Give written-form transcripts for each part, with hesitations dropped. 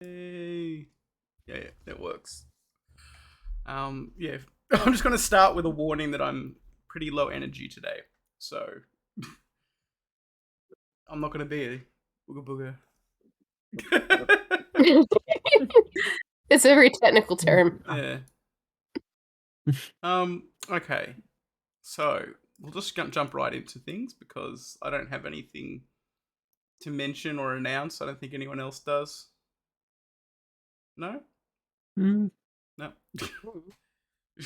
Hey. Yeah, that works. Yeah, I'm just going to start with a warning that I'm pretty low energy today. So I'm not going to be a booga booga. It's a very technical term. Yeah. Okay. So we'll just jump right into things because I don't have anything to mention or announce. I don't think anyone else does. No? Mm. No.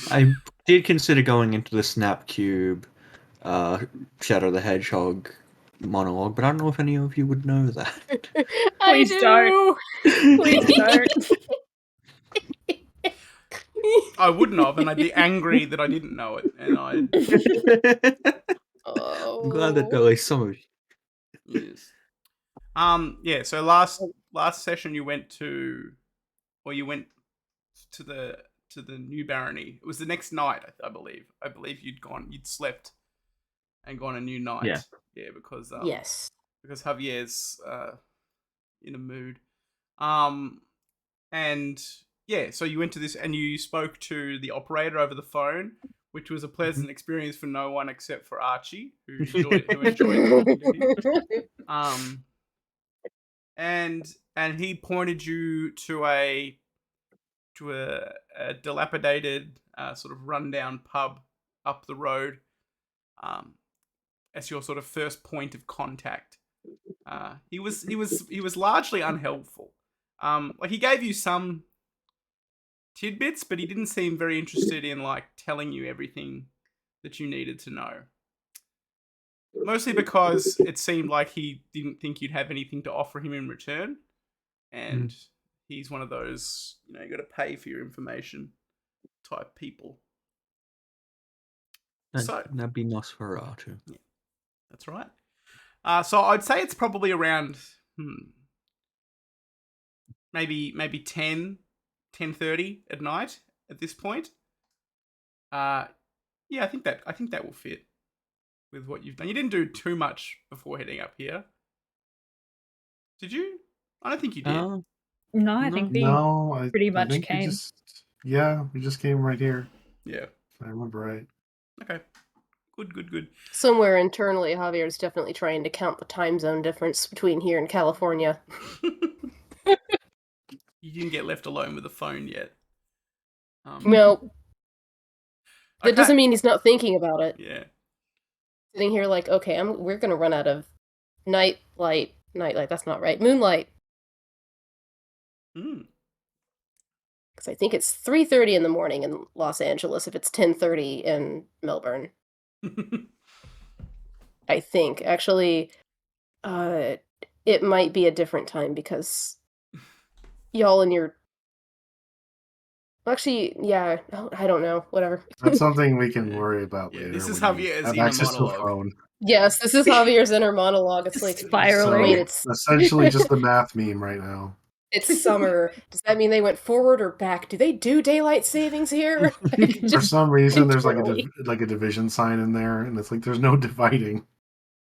I did consider going into the Snap Cube, Shadow the Hedgehog monologue, but I don't know if any of you would know that. Please don't. Please don't. I wouldn't have, and I'd be angry that I didn't know it, and I'd. I'm glad that at least some of you. Yes. Yeah. So last session you went to the new barony. It was the next night, I believe. I believe you'd slept and gone a new night. Yeah. Yeah, because Yes. because Javier's in a mood. And yeah, so you went to this and you spoke to the operator over the phone, which was a pleasant experience for no one except for Archie, who enjoyed talking to him. And he pointed you to a dilapidated sort of rundown pub up the road as your sort of first point of contact. He was largely unhelpful. Like he gave you some tidbits, but he didn't seem very interested in like telling you everything that you needed to know. Mostly because it seemed like he didn't think you'd have anything to offer him in return. And he's one of those, you got to pay for your information type people. That'd be Nosferatu. Yeah, that's right. So I'd say it's probably around maybe 10:30 at night at this point. Yeah, I think that will fit with what you've done. You didn't do too much before heading up here, did you? I don't think you did. No, I think we pretty much came. We just came right here. Yeah, if I remember right. Okay. Good. Somewhere internally, Javier's definitely trying to count the time zone difference between here and California. You didn't get left alone with the phone yet. No. That doesn't mean he's not thinking about it. Yeah. Sitting here like, okay, we're gonna run out of nightlight, that's not right. Moonlight. Because I think it's 3:30 in the morning in Los Angeles if it's 10:30 in Melbourne. I think. Actually, it might be a different time because y'all in your... Actually, yeah, I don't know. Whatever. That's something we can worry about later. This is Javier's have inner access to a monologue. phone. Yes, this is Javier's inner monologue. It's like spiraling. It's essentially just the math meme right now. It's summer. Does that mean they went forward or back? Do they do daylight savings here? For some reason, there's like a division sign in there, and it's like there's no dividing.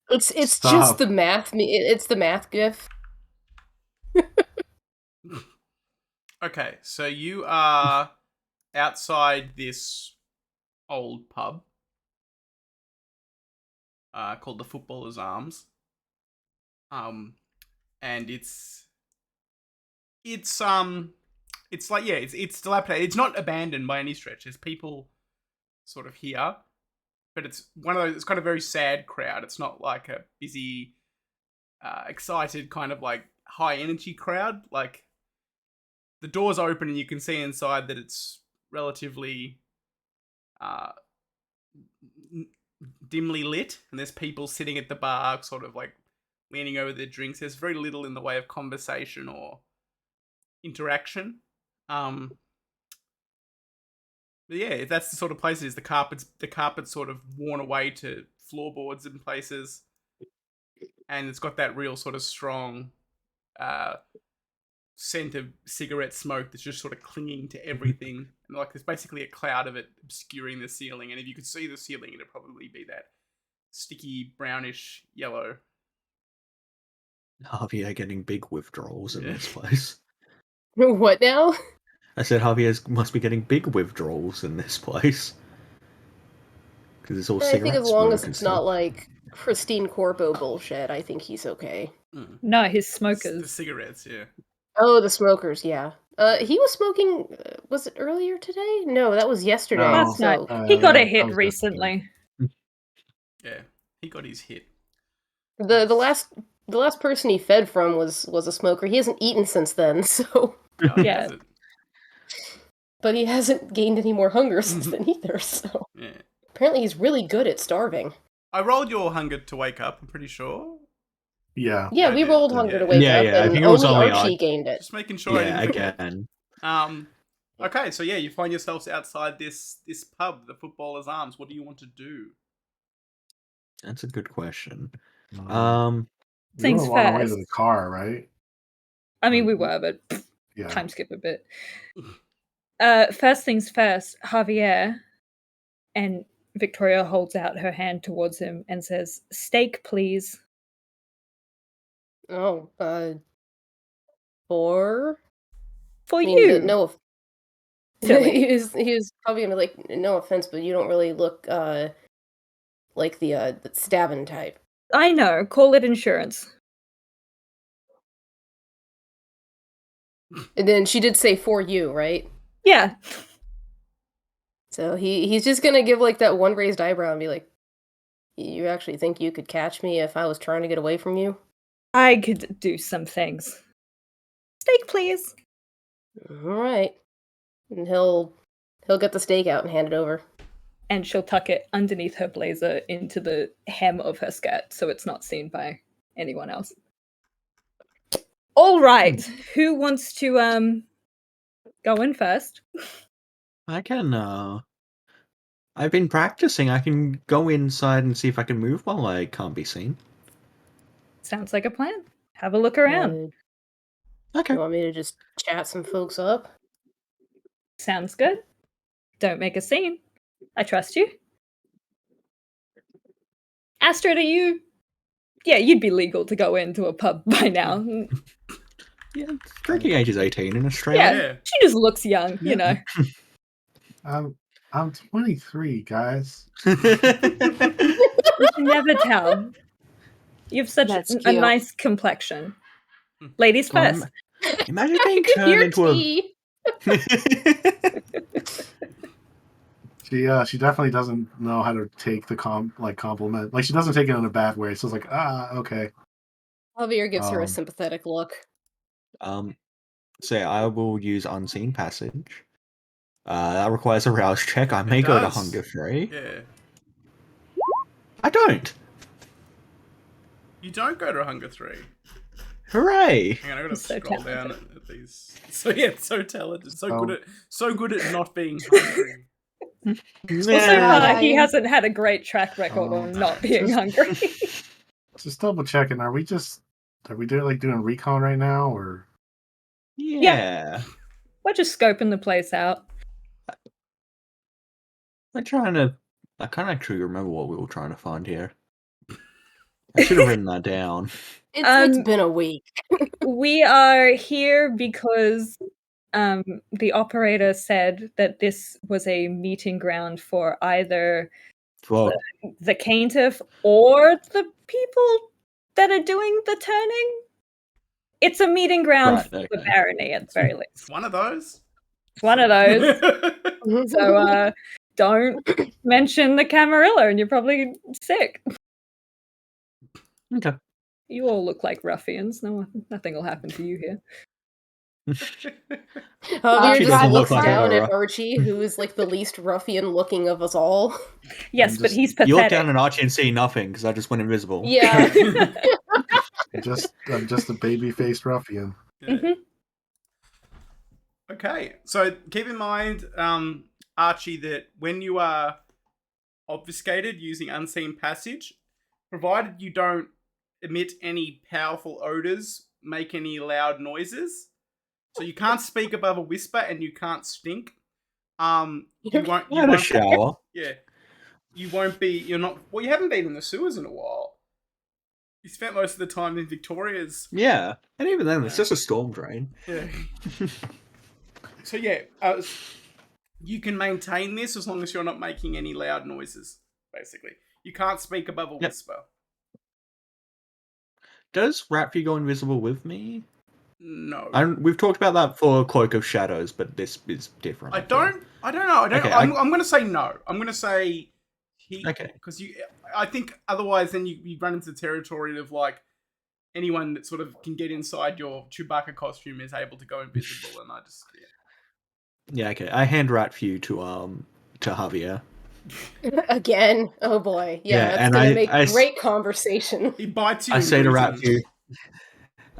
It's just the math. It's the math gif. Okay, so you are outside this old pub called the Footballer's Arms, and it's like, yeah, it's dilapidated. It's not abandoned by any stretch. There's people sort of here, but it's one of those. It's kind of very sad crowd. It's not like a busy, excited kind of like high energy crowd. Like the doors open and you can see inside that it's relatively dimly lit, and there's people sitting at the bar, sort of like leaning over their drinks. There's very little in the way of conversation or interaction. But yeah, if that's the sort of place it is, the carpet's sort of worn away to floorboards in places, and it's got that real sort of strong scent of cigarette smoke that's just sort of clinging to everything. And like there's basically a cloud of it obscuring the ceiling, and if you could see the ceiling, it'd probably be that sticky brownish yellow. Javier getting big withdrawals in this place. What now? I said Javier must be getting big withdrawals in this place. Because it's all I cigarette think as long as smoke and it's not stuff. like pristine corpo bullshit, I think he's okay. No, his The smokers. cigarettes, yeah. Oh, the smokers, yeah. He was smoking. Was it earlier today? No, that was yesterday. No. Last night. So He got a that hit was recently. Yeah, he got his hit. the last person he fed from was a smoker. He hasn't eaten since then, so. Oh, he Yeah. has it. But he hasn't gained any more hunger since then either. So Yeah. apparently he's really good at starving. I rolled your hunger to wake up, I'm pretty sure. Yeah. Yeah, I we did. rolled hunger Yeah. to wake Yeah, up, yeah, I and think it was only only Archie I- gained it. Just making sure I Yeah, didn't forget. again. Okay, so yeah, you find yourselves outside this pub, the Footballer's Arms. What do you want to do? That's a good question. We Things were on our way to first. the car, right? I mean, we were, but Yeah. time skip a bit. First things first, Javier, and Victoria holds out her hand towards him and says, "Steak, please." Oh, for For I mean, you. no. Silly. he was probably gonna be like, no offense, but you don't really look like the stabbing type. I know. Call it insurance. And then she did say for you, right? Yeah. So he's just gonna give like that one raised eyebrow and be like, "You actually think you could catch me if I was trying to get away from you?" I could do some things. Steak, please. All right. And he'll get the steak out and hand it over. And she'll tuck it underneath her blazer into the hem of her skirt so it's not seen by anyone else. All right. Who wants to go in first? I can, I've been practicing. I can go inside and see if I can move while I can't be seen. Sounds like a plan. Have a look around. Okay. You want me to just chat some folks up? Sounds good. Don't make a scene. I trust you. Astrid, are you... Yeah, you'd be legal to go into a pub by now. Yeah, drinking age is 18 in Australia. Yeah, she just looks young, you know. I'm 23, guys. You can never tell. You have such That's a cute. nice complexion. Ladies first. Imagine being Your turned into a... tea. She definitely doesn't know how to take the compliment. Like she doesn't take it in a bad way. So it's like, okay. Javier gives her a sympathetic look. So I will use Unseen Passage. That requires a rouse check. I may go to does. Hunger 3. Yeah. I don't. You don't go to Hunger 3. Hooray! Hang on, I gotta He's so scroll talented. down at these. So yeah, so talented, so good at not being hungry. Well, so far, he Yeah. hasn't had a great track record on not being just- hungry. Just double checking. Are we doing recon right now or? Yeah. We're just scoping the place out. I can't actually remember what we were trying to find here. I should have written that down. It's been a week. We are here because the operator said that this was a meeting ground for either Well, the Caintiff or the people that are doing the turning. It's a meeting ground Right, for the okay. barony at the very least. It's one of those. It's one of those. So don't mention the Camarilla and you're probably sick. okay. You all look like ruffians. Nothing will happen to you here. Javier Archie just doesn't looks look like down a at Archie, who is like the least ruffian looking of us all. Yes, I'm but just- he's You look pathetic. down at Archie and see nothing because I just went invisible. Yeah. I'm just a baby-faced ruffian. Yeah. Mhm. Okay, so keep in mind, Archie, that when you are obfuscated using unseen passage, provided you don't emit any powerful odors, make any loud noises, so you can't speak above a whisper and you can't stink. You won't. I had a shower. Yeah, you won't be. You're not. Well, you haven't been in the sewers in a while. You spent most of the time in Victoria's. Yeah, and even then, it's Yeah. just a storm drain. Yeah. So yeah, you can maintain this as long as you're not making any loud noises. Basically, you can't speak above a whisper. Does Rapfi go invisible with me? No, We've talked about that for Cloak of Shadows, but this is different. I don't know. Okay, I'm going to say no. I'm going to say he. Okay. Because I think otherwise, then you run into the territory of like anyone that sort of can get inside your Chewbacca costume is able to go invisible, and I just Yeah, okay. I hand Rapfi to Javier. Again. Oh boy. Yeah, Yeah, that's and gonna make I great conversation. He bites you. I in say to reason. Rapfi,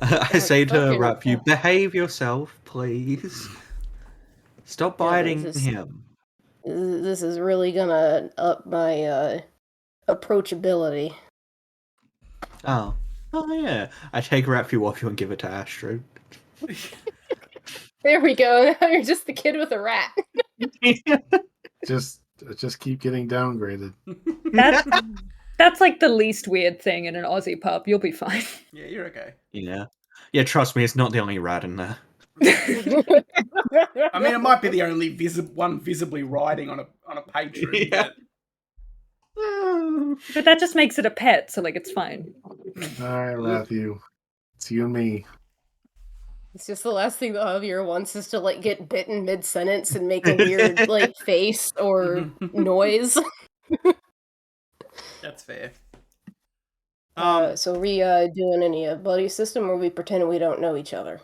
I say to fucking Rapfi, hell. behave yourself, please. Stop biting this is- him. This is really gonna up my approachability. Oh yeah. I take Rapfi off you and give it to Astrid. There we go. Now you're just the kid with a rat. Just keep getting downgraded. That's like the least weird thing in an Aussie pub. You'll be fine. Yeah, you're okay. Yeah, trust me, it's not the only rat in there. I mean, it might be the only one visibly riding on a patron. Yeah. But that just makes it a pet, so like it's fine. All right, Matthew, it's you and me. It's just the last thing the Javier wants is to like get bitten mid-sentence and make a weird like face or noise. That's fair. So are we doing any buddy system, or are we pretending we don't know each other?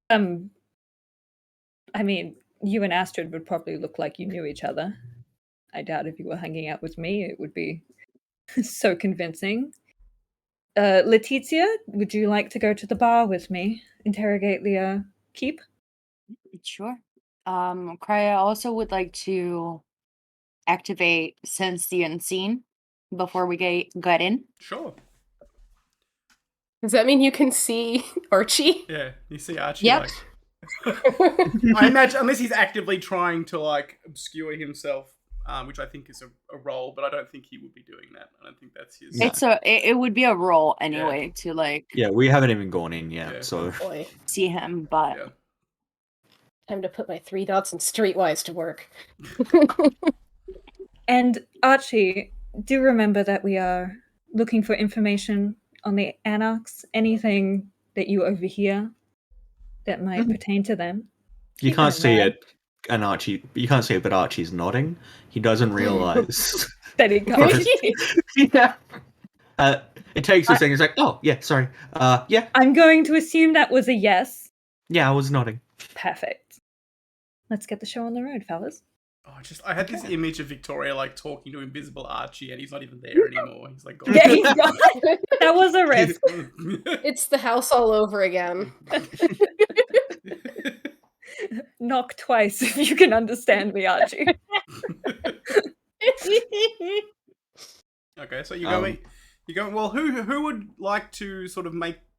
I mean, you and Astrid would probably look like you knew each other. I doubt if you were hanging out with me, it would be so convincing. Letizia, would you like to go to the bar with me? Interrogate the keep? Sure. Krya also would like to activate Sense the Unseen before we get in. Sure. Does that mean you can see Archie? Yeah, you see Archie. Yep. I imagine, unless he's actively trying to like obscure himself, which I think is a role, but I don't think he would be doing that. I don't think that's his. No. It would be a roll anyway to like Yeah, we haven't even gone in yet, Yeah. so Boy, see him, but Yeah. time to put my 3 dots in Streetwise to work. And Archie, do remember that we are looking for information on the Anarchs. Anything that you overhear that might pertain to them. you Keep can't that in see mind. it. And Archie, you can't see it, but Archie's nodding. He doesn't realize. That he can't. Yeah. It takes a second. He's like, "Oh, yeah, sorry. Yeah, I'm going to assume that was a yes. yeah, I was nodding." Perfect. Let's get the show on the road, fellas. Oh, I had this image of Victoria like talking to invisible Archie, and he's not even there anymore. He's like, Yeah, he's gone. That was a risk. It's the house all over again. Knock twice if you can understand me, Archie. Okay, so you're going. Well, who would like to sort of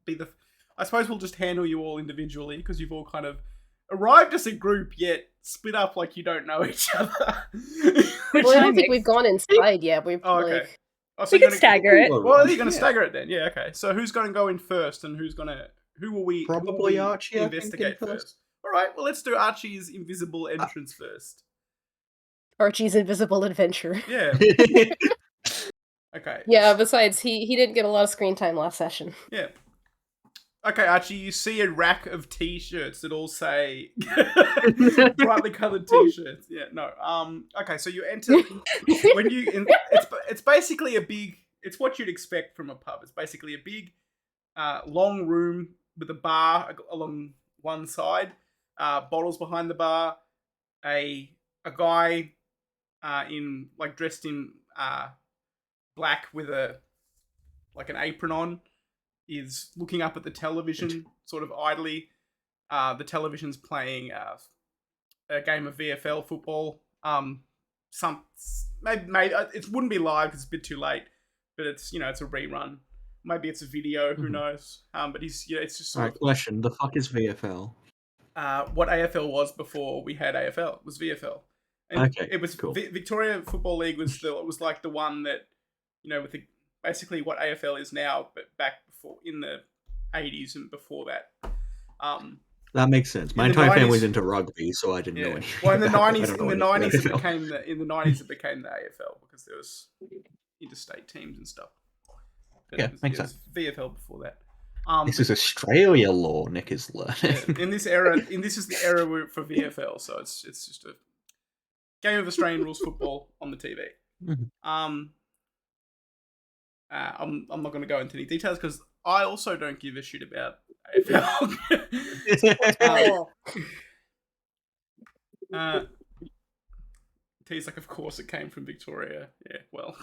be the? I suppose we'll just handle you all individually because you've all kind of arrived as a group, yet split up like you don't know each other. Well, I don't think we've gone inside yet. We've Oh, okay. like Oh, so We you're can gonna- stagger it. Well, you're going to stagger it then. Yeah, okay. So who's going to go in first, and who will we Probably Archie, I think, investigate in first. first? All right. Well, let's do Archie's invisible entrance first. Archie's invisible adventure. Yeah. Okay. Yeah, besides he didn't get a lot of screen time last session. Yeah. Okay, Archie, you see a rack of t-shirts that all say brightly colored t-shirts. Yeah, no. Okay, so you enter when it's basically a big, it's what you'd expect from a pub. It's basically a big long room with a bar along one side, bottles behind the bar, a guy dressed in black with a like an apron on, is looking up at the television, sort of idly. The television's playing a game of VFL football. Maybe it wouldn't be live because it's a bit too late, but it's it's a rerun. Maybe it's a video. Who knows? But it's just sort of question. The fuck is VFL? what AFL was before we had AFL. It was VFL. And Okay, it was cool. Victoria Football League was like the one that with basically what AFL is now, but back before in the 80s and before that. That makes sense. My in the entire 90s family's into rugby, so I didn't know anything. Well, in the about it. I 90s, don't in know the anything 90s, about AFL. it became the AFL because there was interstate teams and stuff. But Yeah, makes it was VFL before that. This is Australia law, Nick is learning. In this is the era for VFL, so it's just a game of Australian rules football on the TV. I'm not going to go into any details because I also don't give a shit about AFL. T's like, of course it came from Victoria. Yeah, well,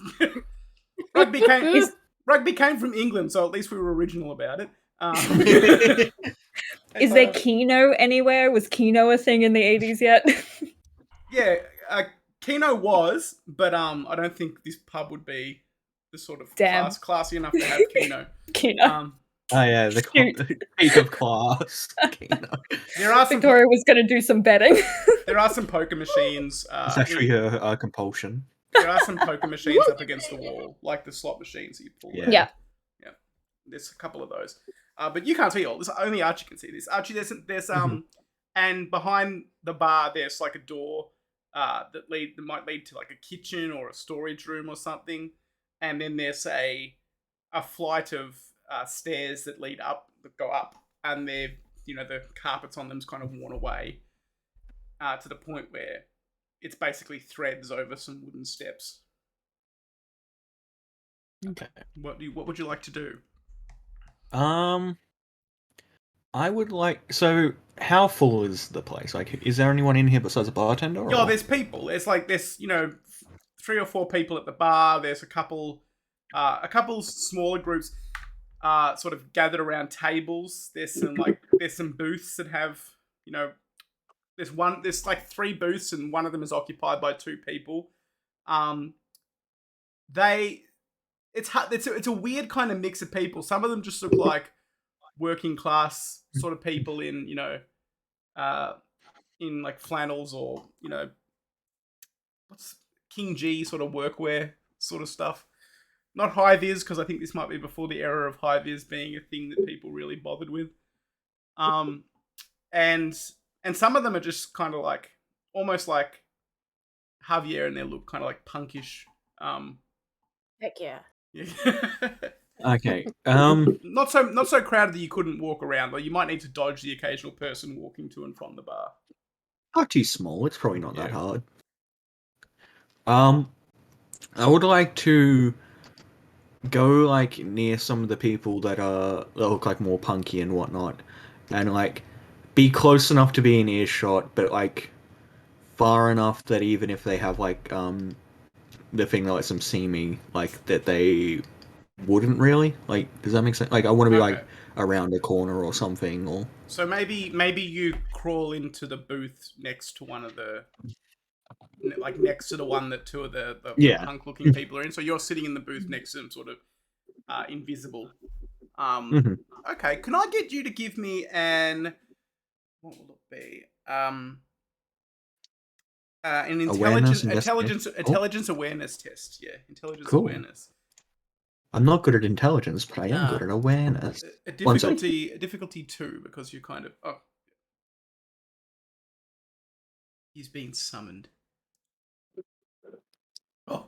rugby came from England, so at least we were original about it. Is there Keno anywhere? Was Keno a thing in the 80s yet? Yeah, Keno was, but I don't think this pub would be the sort of classy enough to have Keno. Keno. Oh yeah, the peak of class. Keno. Victoria was going to do some betting. There are some poker machines. It's actually her compulsion. There are some poker machines up against the wall, like the slot machines that you pull. Yeah. There's a couple of those. But you can't see all this. Only Archie can see this. Archie, there's and behind the bar there's like a door that might lead to like a kitchen or a storage room or something, and then there's a flight of stairs that go up, and they're the carpets on them's kind of worn away to the point where it's basically threads over some wooden steps. Okay. What would you like to do? I would like. So, how full is the place? Like, is there anyone in here besides a bartender? Yeah, there's people. There's 3 or 4 people at the bar. There's a couple smaller groups, sort of gathered around tables. There's some booths that have there's like 3 booths and one of them is occupied by 2 people. It's a weird kind of mix of people. Some of them just look like working class sort of people in in like flannels or what's King G sort of workwear sort of stuff. Not high vis, because I think this might be before the era of high vis being a thing that people really bothered with. And some of them are just kind of like almost like Javier, and they look kind of like punkish. Heck yeah. Okay. Not so crowded that you couldn't walk around, though. You might need to dodge the occasional person walking to and from the bar. Not too small. It's probably not that hard. I would like to go like near some of the people that look like more punky and whatnot, and like be close enough to be in earshot, but like far enough that even if they have like the thing that lets them see me, like that they wouldn't really like. Does that make sense? Like I want to be like around a corner or something, or so maybe you crawl into the booth next to one of the next to the one that 2 of the punk looking people are in. So you're sitting in the booth next to them, sort of invisible. Okay, can I get you to give me an what will it be? An intelligence awareness test. Yeah, intelligence awareness. I'm not good at intelligence, but I am good at awareness. A difficulty 2, because you're kind of he's being summoned. Oh,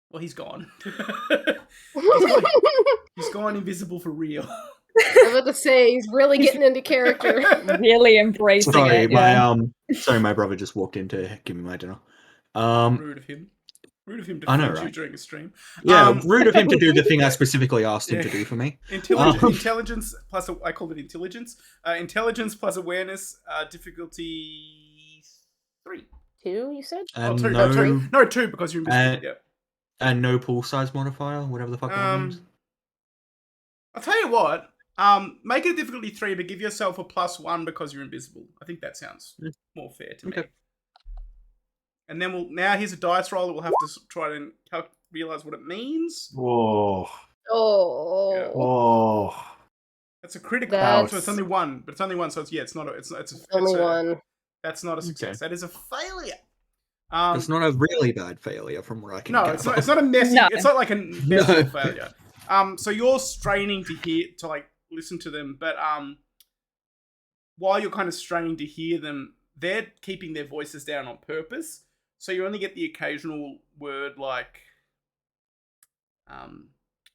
well, he's gone. He's gone invisible for real. I was about to say he's really getting into character. Really embracing it. My brother just walked in to give me my dinner. Rude of him. Rude of him to feed you during a stream. Yeah, rude of him to do the thing I specifically asked him to do for me. Intelligence plus I called it intelligence. Intelligence plus awareness. Difficulty 3. 2, you said? 2. No, 2 because you're invisible. And no pool size modifier, whatever the fuck that means. I'll tell you what. Make it a difficulty 3, but give yourself a +1 because you're invisible. I think that sounds more fair to me. Okay. And then now here's a dice roll that we'll have to try and realize what it means. Whoa. Oh. Whoa. That's a critical. That's So it's only 1, but it's only 1. So it's not. It's only one. That's not a success. Okay. That is a failure. It's not a really bad failure from what I can No, gather. it's not a messy. No. It's not like a messy failure. So you're straining to like listen to them, but while you're kind of straining to hear them, they're keeping their voices down on purpose. So you only get the occasional word like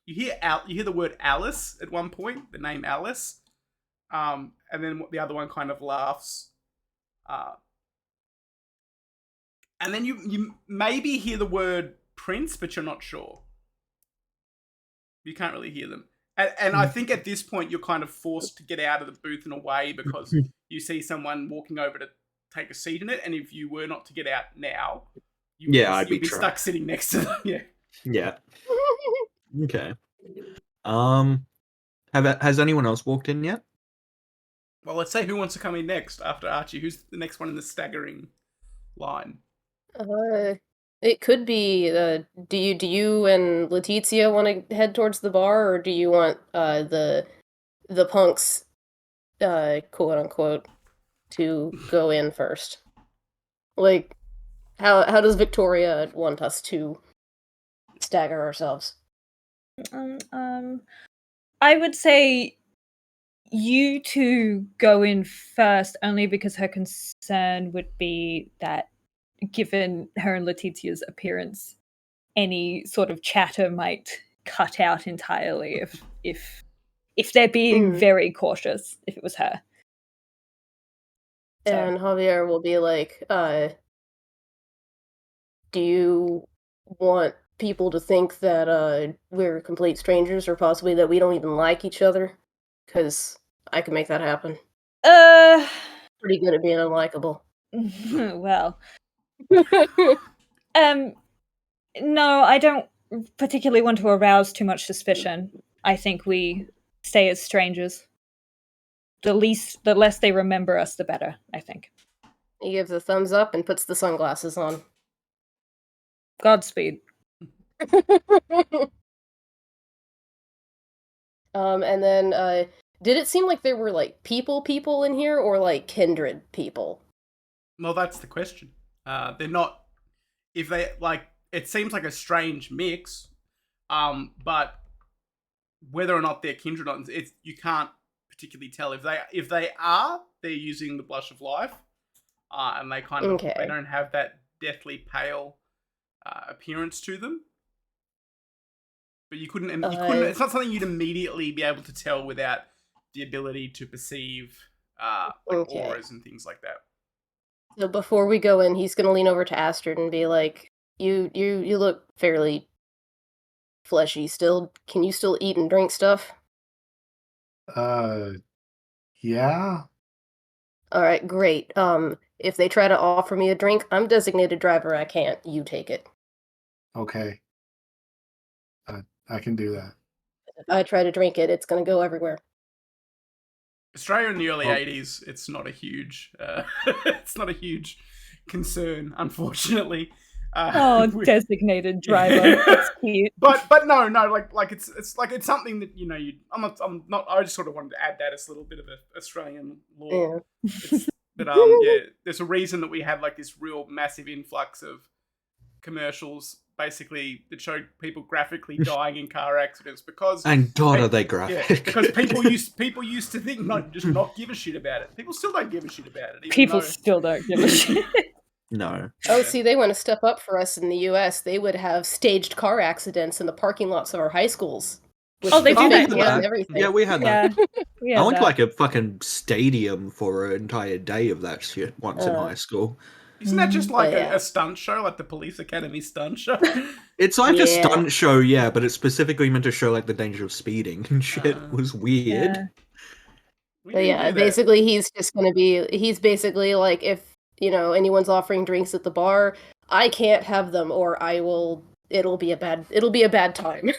you hear the word Alice at one point, the name Alice, and then the other one kind of laughs, and then you maybe hear the word Prince, but you're not sure. You can't really hear them. And I think at this point you're kind of forced to get out of the booth and away because you see someone walking over to take a seat in it, and if you were not to get out now, you'd be stuck sitting next to them. Yeah. Yeah. Okay. Has anyone else walked in yet? Well, let's say who wants to come in next after Archie. Who's the next one in the staggering line? It could be. Do you and Letizia want to head towards the bar, or do you want the punks, quote unquote, to go in first? Like, how does Victoria want us to stagger ourselves? I would say you two go in first, only because her concern would be that, given her and Letizia's appearance, any sort of chatter might cut out entirely if they're being very cautious, if it was her. And Javier will be like, do you want people to think that we're complete strangers, or possibly that we don't even like each other? Because I can make that happen. Pretty good at being unlikable. Well. No, I don't particularly want to arouse too much suspicion. I think we stay as strangers. The less they remember us, the better, I think. He gives a thumbs up and puts the sunglasses on. Godspeed. And then, did it seem like there were, like, people in here, or, like, kindred people? Well, that's the question. They're not... If they, like... It seems like a strange mix, but whether or not they're kindred, you can't particularly tell. If they are, they're using the blush of life, and they kind of they don't have that deathly pale appearance to them. But you couldn't. It's not something you'd immediately be able to tell without the ability to perceive auras and things like that. So before we go in, he's gonna lean over to Astrid and be like, You look fairly fleshy still. Can you still eat and drink stuff? Yeah. Alright, great. If they try to offer me a drink, I'm designated driver, I can't. You take it. Okay. I can do that. If I try to drink it, it's gonna go everywhere. Australia in the early 80s, it's not a huge it's not a huge concern, unfortunately. Designated driver. That's cute. But no, like it's something that I'm not. I just sort of wanted to add that as a little bit of an Australian law. Yeah. But there's a reason that we had like this real massive influx of commercials, basically that showed people graphically dying in car accidents because. And God, are they graphic? Yeah, because people used to think not give a shit about it. People still don't give a shit about it. People still don't give a shit. No. Oh, see, they want to step up for us in the US. They would have staged car accidents in the parking lots of our high schools. They do that. And everything. Yeah, we had that. Yeah, I went to like a fucking stadium for an entire day of that shit once in high school. Isn't that just like a stunt show, like the Police Academy stunt show? It's like a stunt show, yeah, but it's specifically meant to show like the danger of speeding and shit. It was weird. But basically he's basically like, if anyone's offering drinks at the bar, I can't have them, or it'll be a bad time.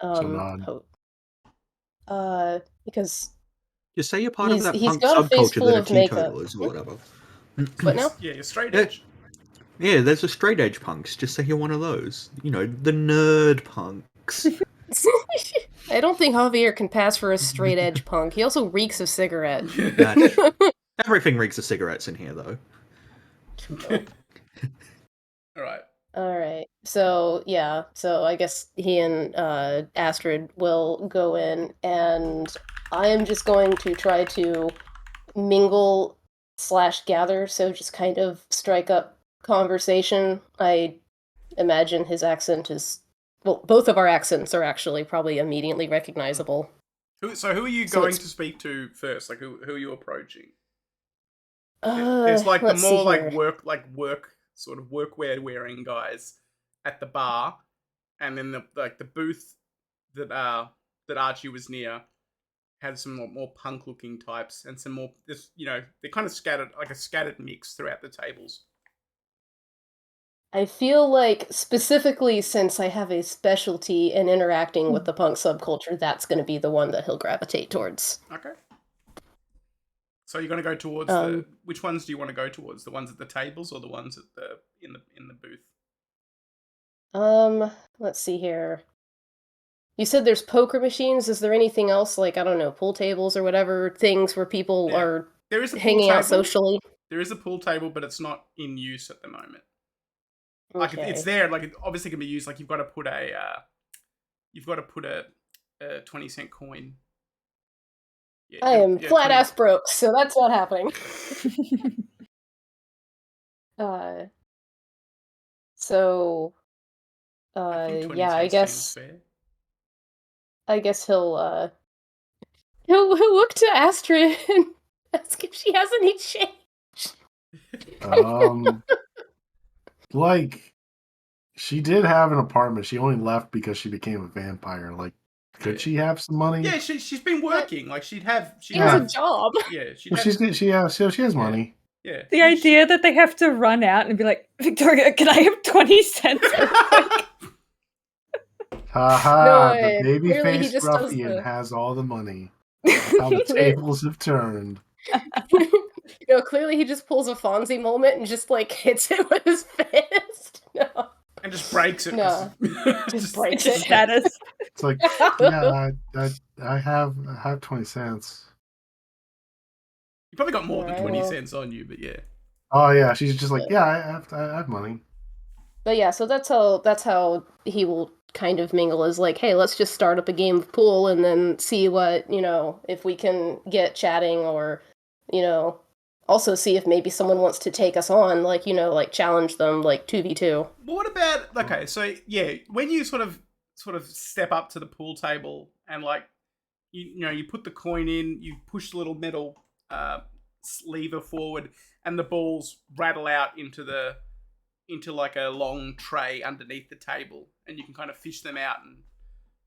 nod. Because Just say you're part of that he's punk got a face subculture full that are of makeup. teetotalers or whatever. What now? Yeah, you're straight Yeah. edge. Yeah, there's a straight edge punks. Just say you're one of those. You know, the nerd punks. I don't think Javier can pass for a straight edge punk. He also reeks of cigarette. That's everything reeks of cigarettes in here, though. All right. All right. So yeah. So I guess he and Astrid will go in, and I am just going to try to mingle / gather. So just kind of strike up conversation. I imagine his accent is both of our accents are actually probably immediately recognizable. So who are you So going it's- to speak to first? Like who are you approaching? Uh, There's like the let's see more here. work sort of workwear wearing guys at the bar, and then the booth that Archie was near had some more punk looking types and some more they're kind of scattered, like a scattered mix throughout the tables. I feel like specifically since I have a specialty in interacting with the punk subculture, that's going to be the one that he'll gravitate towards. Okay. So you're going to go towards which ones do you want to go towards? The ones at the tables or the ones at in the booth? Let's see here. You said there's poker machines. Is there anything else, like, I don't know, pool tables or whatever, things where people Yeah. are There is a pool hanging out table. socially? There is a pool table, but it's not in use at the moment. Like Okay. it's there, like it obviously can be used. Like you've got to put a 20-cent coin. Yeah, I am flat 20 ass broke, so that's not happening. So, I think 20 yeah, cents seems fair. I guess he'll look to Astrid and ask if she has any change. Like, she did have an apartment. She only left because she became a vampire. Like, could she have some money? Yeah, she's been working. Like she has has a job. Yeah, Well, she has money. Yeah. The idea that they have to run out and be like, Victoria, can I have 20 cents real quick? Haha, No, the clearly he baby-faced just does ruffian the- has all the money. That's how the tables have turned. No, clearly he just pulls a Fonzie moment and just like hits it with his fist. No. And just breaks it. No. Just breaks Just it. shatters. It's like, yeah, I have 20 cents. You probably got more than Alright, 20 well. cents on you, but yeah. Oh yeah, she's just like, yeah, I have money. But yeah, so that's how he will kind of mingle, is like, hey, let's just start up a game of pool and then see what, if we can get chatting, or, also see if maybe someone wants to take us on, like, like challenge them, like 2v2. But what about, okay, so yeah, when you sort of step up to the pool table and like, you put the coin in, you push the little metal lever forward, and the balls rattle out into like a long tray underneath the table, and you can kind of fish them out and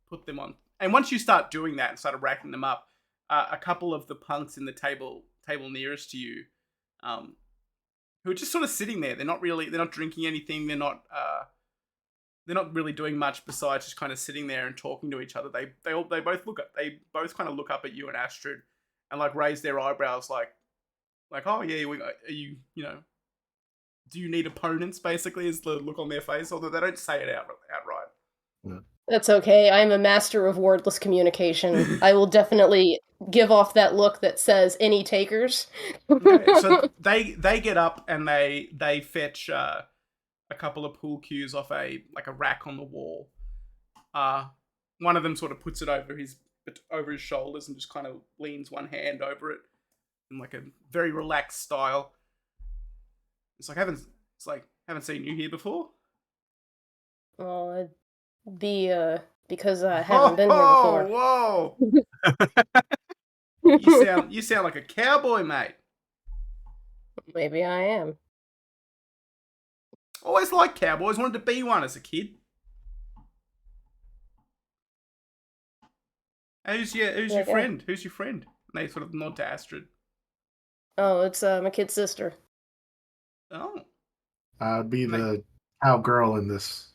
put them on. And once you start doing that and start racking them up, a couple of the punks in the table nearest to you, who are just sort of sitting there. They're not drinking anything. They're not really doing much besides just kind of sitting there and talking to each other. They both kind of look up at you and Astrid, and like raise their eyebrows, like, oh yeah, are you, do you need opponents? Basically, is the look on their face, although they don't say it outright. Yeah. That's okay. I'm a master of wordless communication. I will definitely give off that look that says, any takers? Okay, so they get up and they fetch a couple of pool cues off a rack on the wall. One of them sort of puts it over his shoulders and just kind of leans one hand over it in like a very relaxed style. It's like haven't seen you here before. Well, it'd be because I haven't been here before. Whoa! You sound like a cowboy, mate. Maybe I am. Always liked cowboys. Wanted to be one as a kid. Who's your friend? Who's your friend? And they sort of nod to Astrid. Oh, it's my kid sister. Oh. I'd be the cowgirl in this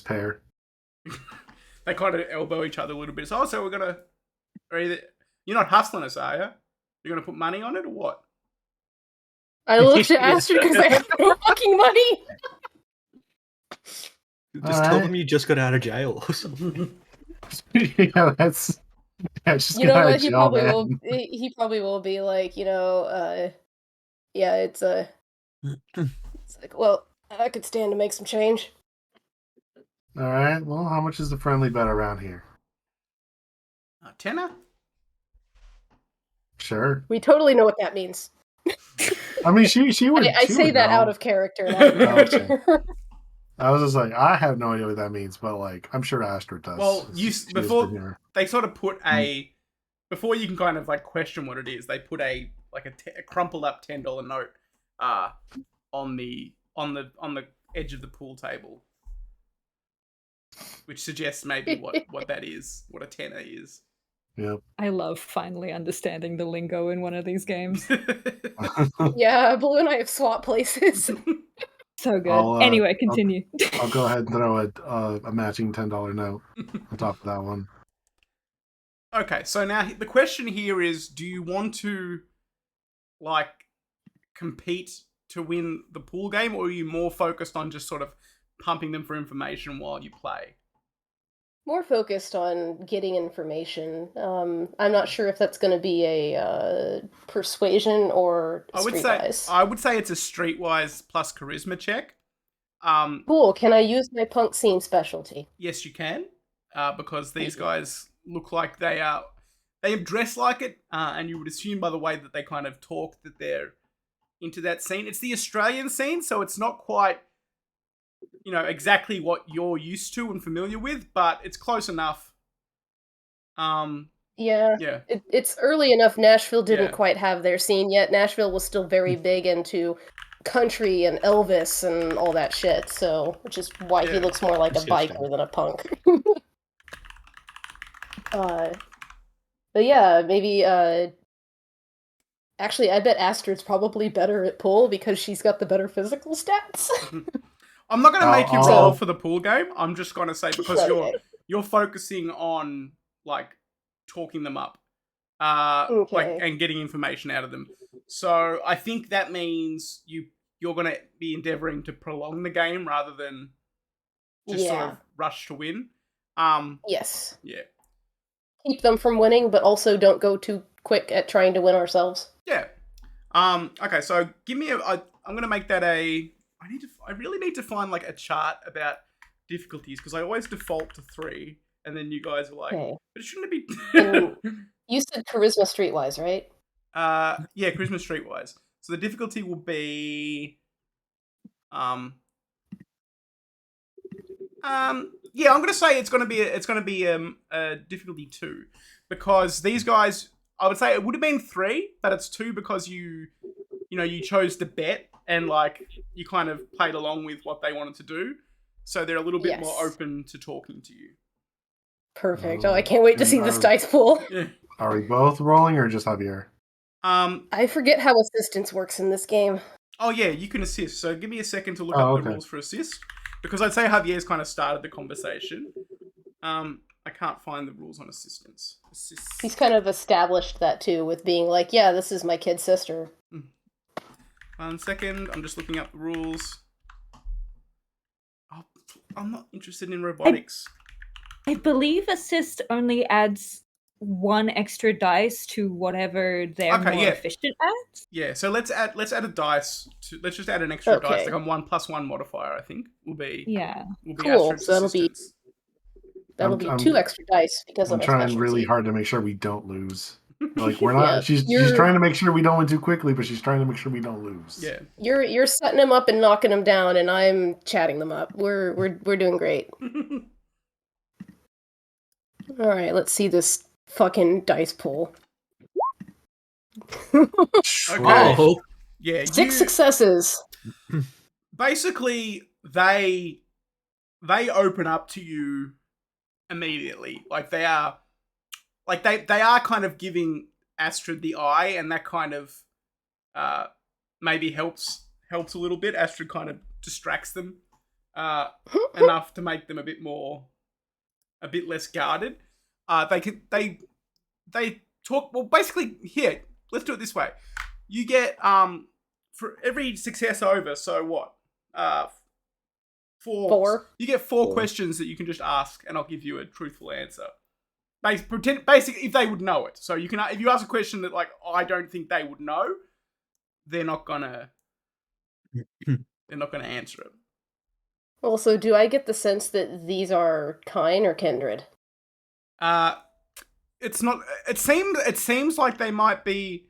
pair. They kind of elbow each other a little bit. So, we're gonna. You're not hustling us, are you? You're gonna put money on it or what? I looked at Astrid because I have no fucking money. Just tell them you just got out of jail or something. Yeah, just You get know out what? of He jail, probably man. will. He probably will be like, yeah, it's like, well, I could stand to make some change. All right. Well, how much is the friendly bet around here? Tenner? Sure. We totally know what that means. I mean, she would. I she say would that know. out of character, not in character. I was just like, I have no idea what that means, but like, I'm sure Astrid does. Well, Before they sort of put a before you can kind of like question what it is. They put a crumpled up $10 note on the edge of the pool table, which suggests maybe what that is, what a tenner is. Yep. I love finally understanding the lingo in one of these games. Yeah, Blue and I have swapped places. So good. Anyway, continue. I'll go ahead and throw a matching $10 note on top of that one. Okay, so now the question here is: do you want to like compete to win the pool game, or are you more focused on just sort of pumping them for information while you play? More focused on getting information. I'm not sure if that's going to be a persuasion or streetwise. I would say it's a streetwise plus charisma check. Cool. Can I use my punk scene specialty? Yes, you can, because these guys look like they dress like it, and you would assume by the way that they kind of talk that they're into that scene. It's the Australian scene, so it's not quite, exactly what you're used to and familiar with, but it's close enough. Yeah. It's early enough. Nashville didn't quite have their scene yet. Nashville was still very big into country and Elvis and all that shit, so which is why he looks more like a biker than a punk. But yeah, maybe actually I bet Astrid's probably better at pool because she's got the better physical stats. I'm not going to make you roll for the pool game. I'm just going to say because you're focusing on like talking them up, like and getting information out of them. So I think that means you're going to be endeavoring to prolong the game rather than just sort of rush to win. Yes. Yeah. Keep them from winning, but also don't go too quick at trying to win ourselves. Yeah. Okay. So give me I'm going to make that I really need to find like a chart about difficulties because I always default to 3, and then you guys are like, but it shouldn't be. You said charisma streetwise, right? Yeah, charisma streetwise. So the difficulty will be, yeah, I'm gonna say it's gonna be a difficulty 2 because these guys, I would say it would have been 3, but it's 2 because you chose to bet and like you kind of played along with what they wanted to do, so they're a little bit more open to talking to you. Perfect. Oh, I can't wait to see this dice pool. Yeah. Are we both rolling or just Javier? I forget how assistance works in this game. Oh yeah, you can assist. So give me a second to look up the rules for assist, because I'd say Javier's kind of started the conversation. I can't find the rules on assistance. He's kind of established that too, with being like, yeah, this is my kid sister. 1 second, I'm just looking up the rules. Oh, I'm not interested in robotics. I believe assist only adds 1 extra dice to whatever they're more efficient at. Yeah, so let's add a dice. Let's just add an extra dice, like a 1+1 modifier. I think will be cool. So that'll be 2 extra dice because I'm of trying really hard to make sure we don't lose. Like we're not. Yeah, she's trying to make sure we don't win too quickly, but she's trying to make sure we don't lose. Yeah, you're setting them up and knocking them down, and I'm chatting them up. We're doing great. All right, let's see this fucking dice pool. Okay. Yeah, 6 successes. Basically, they open up to you immediately. Like they are kind of giving Astrid the eye, and that kind of maybe helps a little bit. Astrid kind of distracts them enough to make them a bit more a bit less guarded. They talk. Well, basically, here, let's do it this way. You get for every success over. So what? Four. You get four questions that you can just ask, and I'll give you a truthful answer. Basically, if they would know it. So you can, if you ask a question that like I don't think they would know, they're not gonna answer it. Also, do I get the sense that these are Kyne or kindred? It's not. It seems like they might be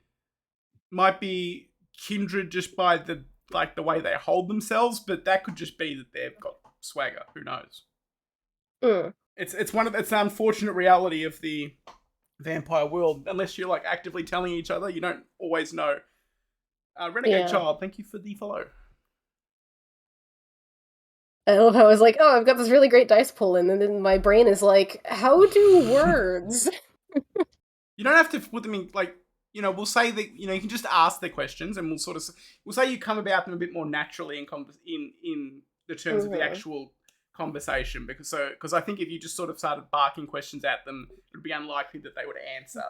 kindred just by the way they hold themselves, but that could just be that they've got swagger. Who knows? It's the unfortunate reality of the vampire world. Unless you're like actively telling each other, you don't always know. Renegade Child, thank you for the follow. I love how I was like, oh, I've got this really great dice pull, and then my brain is like, how do words? You don't have to put them in, like, we'll say that, you can just ask their questions, and we'll say you come about them a bit more naturally in the terms of the actual conversation, because I think if you just sort of started barking questions at them, it would be unlikely that they would answer.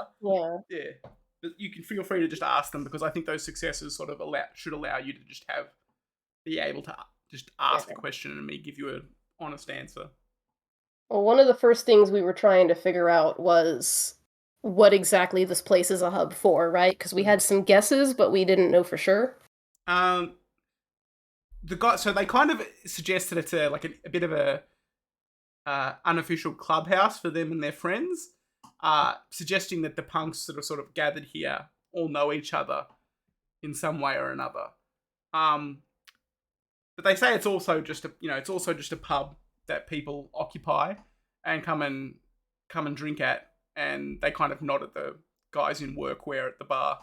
Yeah. But you can feel free to just ask them, because I think those successes sort of should allow you to just be able to just ask the question and me give you an honest answer. Well, one of the first things we were trying to figure out was what exactly this place is a hub for, right? Because we had some guesses, but we didn't know for sure. So they kind of suggested it's a bit of a unofficial clubhouse for them and their friends, suggesting that the punks that are sort of gathered here all know each other in some way or another. But they say it's also just a pub that people occupy and come and drink at, and they kind of nod at the guys in workwear at the bar.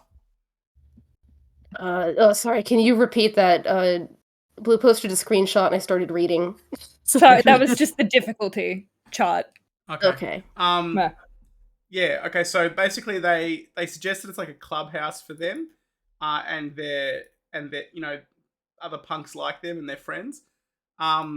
Sorry, can you repeat that? Blue posted a screenshot and I started reading. Sorry, that was just the difficulty chart. Okay. Yeah. Okay. So basically, they suggested it's like a clubhouse for them, and their other punks like them and their friends. But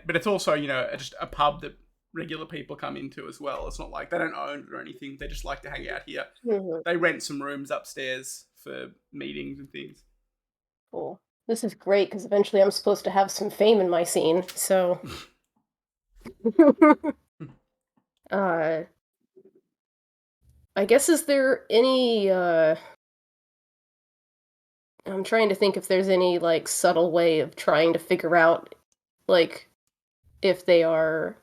it's also just a pub that regular people come into as well. It's not like they don't own it or anything. They just like to hang out here. Mm-hmm. They rent some rooms upstairs for meetings and things. Cool. This is great because eventually I'm supposed to have some fame in my scene. So, I guess is there any? I'm trying to think if there's any like subtle way of trying to figure out like if they are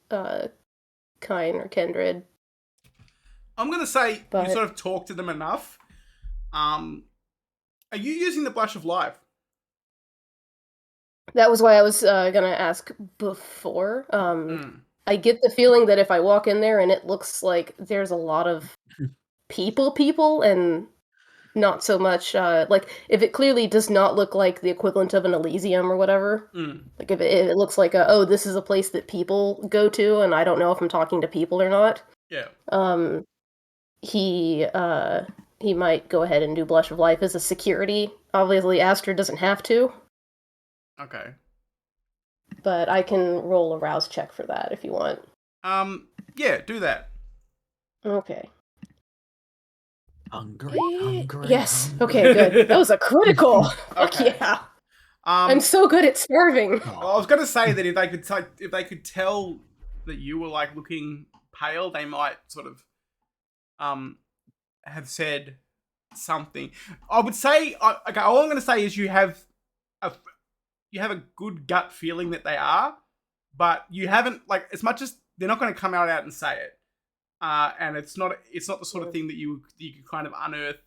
Kyne or kindred. I'm gonna say you sort of talk to them enough. Are you using the Blush of Life? That was why I was gonna ask before. I get the feeling that if I walk in there and it looks like there's a lot of people, and not so much like if it clearly does not look like the equivalent of an Elysium or whatever. Like if it looks like this is a place that people go to, and I don't know if I'm talking to people or not. Yeah. He might go ahead and do Blush of Life as a security. Obviously, Astrid doesn't have to. Okay. But I can roll a rouse check for that if you want. Yeah, do that. Okay. Hungry. Yes. Okay, good. That was a critical. Fuck yeah. I'm so good at starving. Well, I was gonna say that if they could tell that you were like looking pale, they might sort of have said something. I would say okay. All I'm gonna say is you have a good gut feeling that they are, but you haven't as much as they're not going to come out and say it. And it's not the sort of thing that you could kind of unearth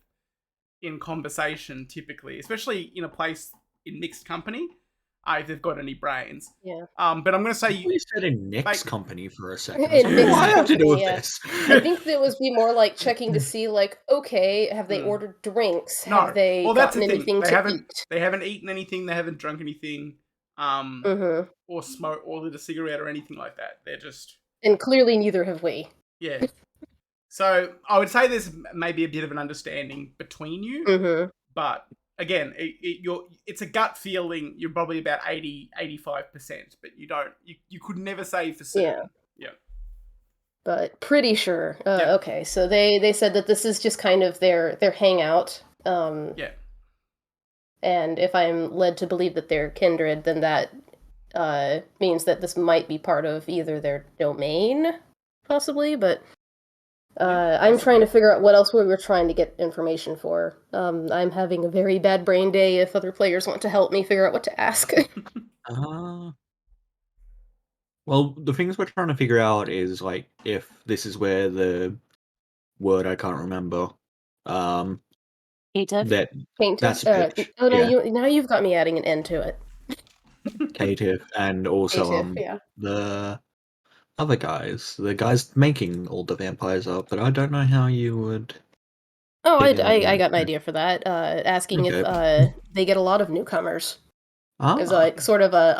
in conversation typically, especially in a place in mixed company, if they've got any brains. Yeah. But I'm going to say you said in mixed company for a second. What I have to do with this? I think that would be more like checking to see, like, okay, have they ordered drinks? Have they gotten anything to eat? They haven't eaten anything. They haven't drunk anything. Or smoke or lit a cigarette or anything like that. They're just and clearly neither have we. Yeah. So I would say there's maybe a bit of an understanding between you, but again, it's a gut feeling. You're probably about 85%, but you could never say for certain. Yeah. But pretty sure. Yeah. Okay, so they said that this is just kind of their hangout. Yeah. And if I'm led to believe that they're kindred, then that means that this might be part of either their domain, possibly, but I'm trying to figure out what else we were trying to get information for. I'm having a very bad brain day if other players want to help me figure out what to ask. Well, the things we're trying to figure out is, like, if this is where the word I can't remember, Cative? that's a bitch. Oh no, Yeah. now you've got me adding an N to it. Cative, and also Cative, yeah. the other guys, the guys making all the vampires up, but I don't know how you would. Oh, figure that I out. got an idea for that. Asking if Okay. they get a lot of newcomers. Is Ah, like sort of a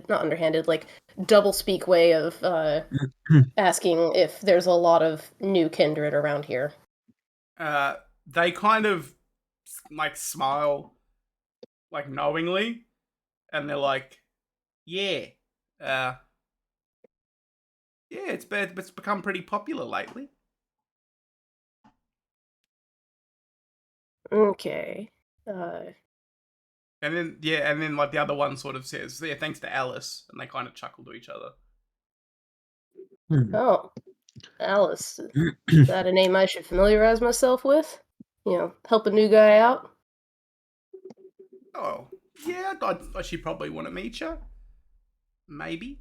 not underhanded, like double speak way of asking if there's a lot of new kindred around here. They kind of like smile, like knowingly, and they're like, "Yeah, yeah, it's become pretty popular lately." Okay. And then like the other one sort of says, "Yeah, thanks to Alice," and they kind of chuckle to each other. Oh, Alice. Is that a name I should familiarize myself with? Help a new guy out? Oh, yeah, I should probably want to meet you. Maybe.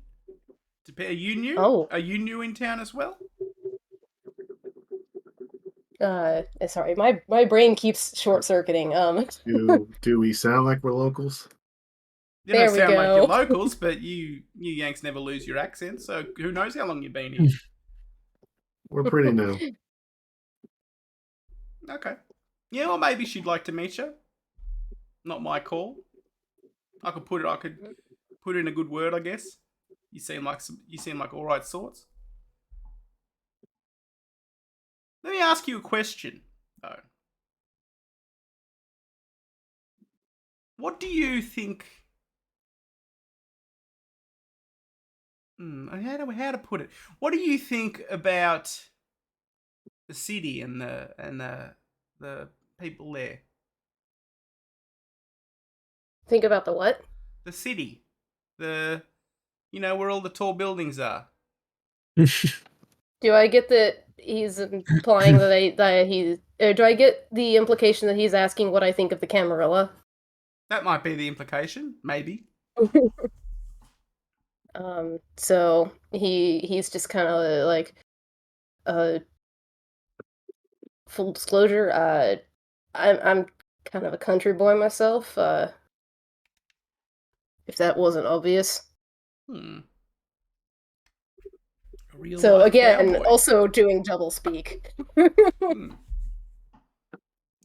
Are you new? Oh. Are you new in town as well? Sorry, my brain keeps short-circuiting. Do we sound like we're locals? You don't There we sound like you're go. locals, but you Yanks never lose your accent, so who knows how long you've been here. We're pretty new. Okay. Yeah, or maybe she'd like to meet you. Not my call. I could put in a good word, I guess. You seem like all right sorts. Let me ask you a question, though. What do you think? How to put it? What do you think about the city and the people there? Think about the what? The city, where all the tall buildings are. Do I get that he's implying do I get the implication that he's asking what I think of the Camarilla? That might be the implication, maybe. So he's just kind of like, full disclosure, I'm kind of a country boy myself, if that wasn't obvious. A real So life again, cowboy. also doing double speak.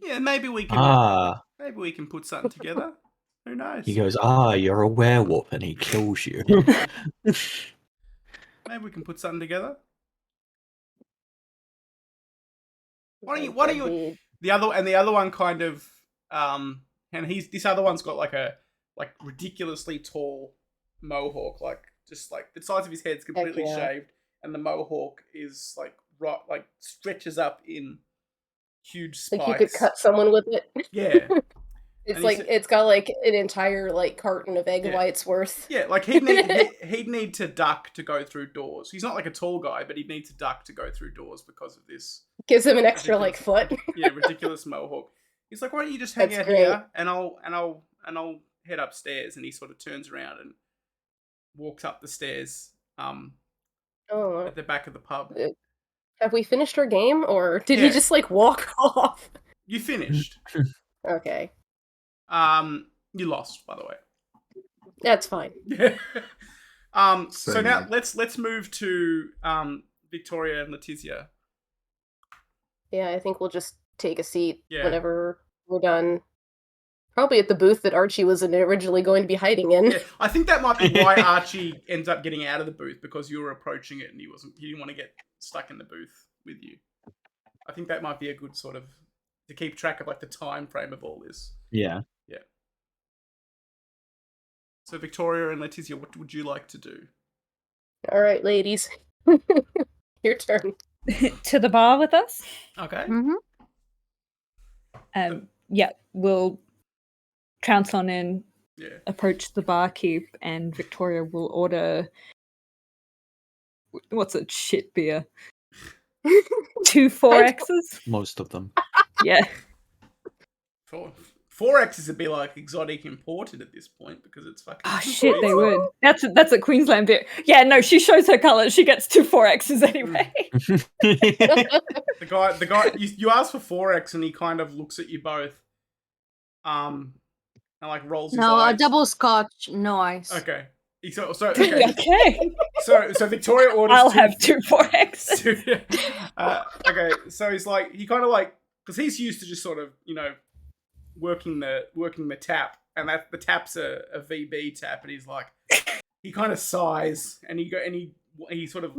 Yeah, maybe we can put something together. Who knows? He goes, you're a werewolf, and he kills you. Maybe we can put something together. Why don't you the other one kind of and this other one's got like a ridiculously tall mohawk, like just like the size of his head's completely shaved, and the mohawk is like stretches up in huge spikes. Like you could cut someone with it. Yeah. It's got like an entire like carton of egg whites worth. Yeah, like he'd need to duck to go through doors. He's not like a tall guy, but he'd need to duck to go through doors because of this. Gives him an extra like foot. Yeah, ridiculous mohawk. He's like, why don't you just hang out here and I'll head upstairs, and he sort of turns around and walks up the stairs at the back of the pub. Have we finished our game, or did he just like walk off? You finished. Okay. You lost, by the way. That's fine. So now let's move to Victoria and Letizia. Yeah, I think we'll just take a seat whenever we're done. Probably at the booth that Archie was originally going to be hiding in. Yeah, I think that might be why Archie ends up getting out of the booth, because you were approaching it and he didn't want to get stuck in the booth with you. I think that might be a good sort of to keep track of like the time frame of all this. Yeah. So Victoria and Letizia, what would you like to do? All right, ladies. Your turn. To the bar with us. Okay. Yeah, we'll trounce on in, Yeah. approach the barkeep, and Victoria will order. What's a shit beer? 2 4Xs? Most of them. Yeah. 4Xs would be like exotic imported at this point because it's fucking. Oh shit, they would. That's a Queensland beer. Yeah, no, she shows her colours. She gets 2 4Xs anyway. The guy, you ask for 4X and he kind of looks at you both, and like rolls his eyes. A double scotch, no ice. Okay. Okay. Okay. So Victoria orders. I'll have 2 4Xs. Okay, so he's like, he kind of like, because he's used to just sort of, working the tap, and that the tap's a VB tap, and he's like, he kind of sighs, and he sort of,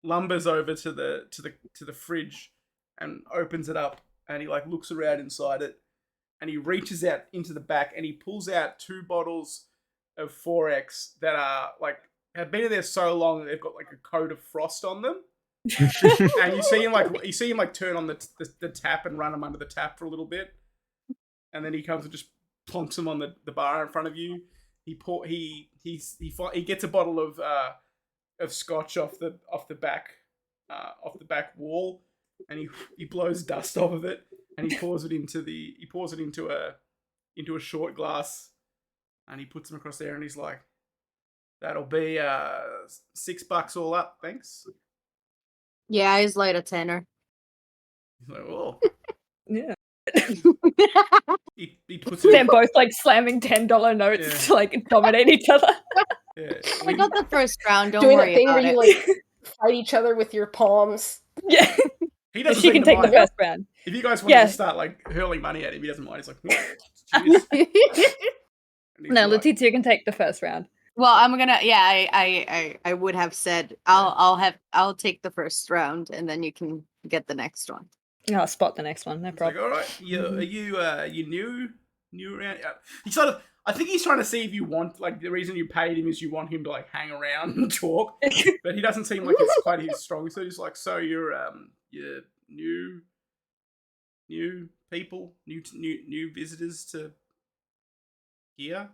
lumbers over to the fridge, and opens it up, and he like looks around inside it, and he reaches out into the back, and he pulls out 2 bottles of 4X that are like have been in there so long that they've got like a coat of frost on them. And you see him like turn on the tap and run them under the tap for a little bit, and then he comes and just plonks them on the bar in front of you. He gets a bottle of scotch off the back wall, and he blows dust off of it, and he pours it into a short glass, and he puts them across there, and he's like, "That'll be $6 all up, thanks." Yeah, I light a tenner. He's like, "Oh." Yeah. He puts it They're in. both like slamming $10 notes Yeah. to like dominate each other. Yeah. I got the first round. Don't Doing that worry thing where about you it. like fight each other with your palms. Yeah. He doesn't She seem can to take the mind. first round. If you guys want Yeah. to start like hurling money at him, he doesn't mind. He's like, "Cheers." And he's No, like, Letizia can take the first round. Well, I'm gonna. Yeah, I would have said I'll take the first round, and then you can get the next one. I'll spot the next one. No It's like, problem. all right, you new around? He sort of, I think he's trying to see if you want, like, the reason you paid him is you want him to like hang around and talk, but he doesn't seem like it's quite his strong. So he's like, so you're new people, new visitors to here.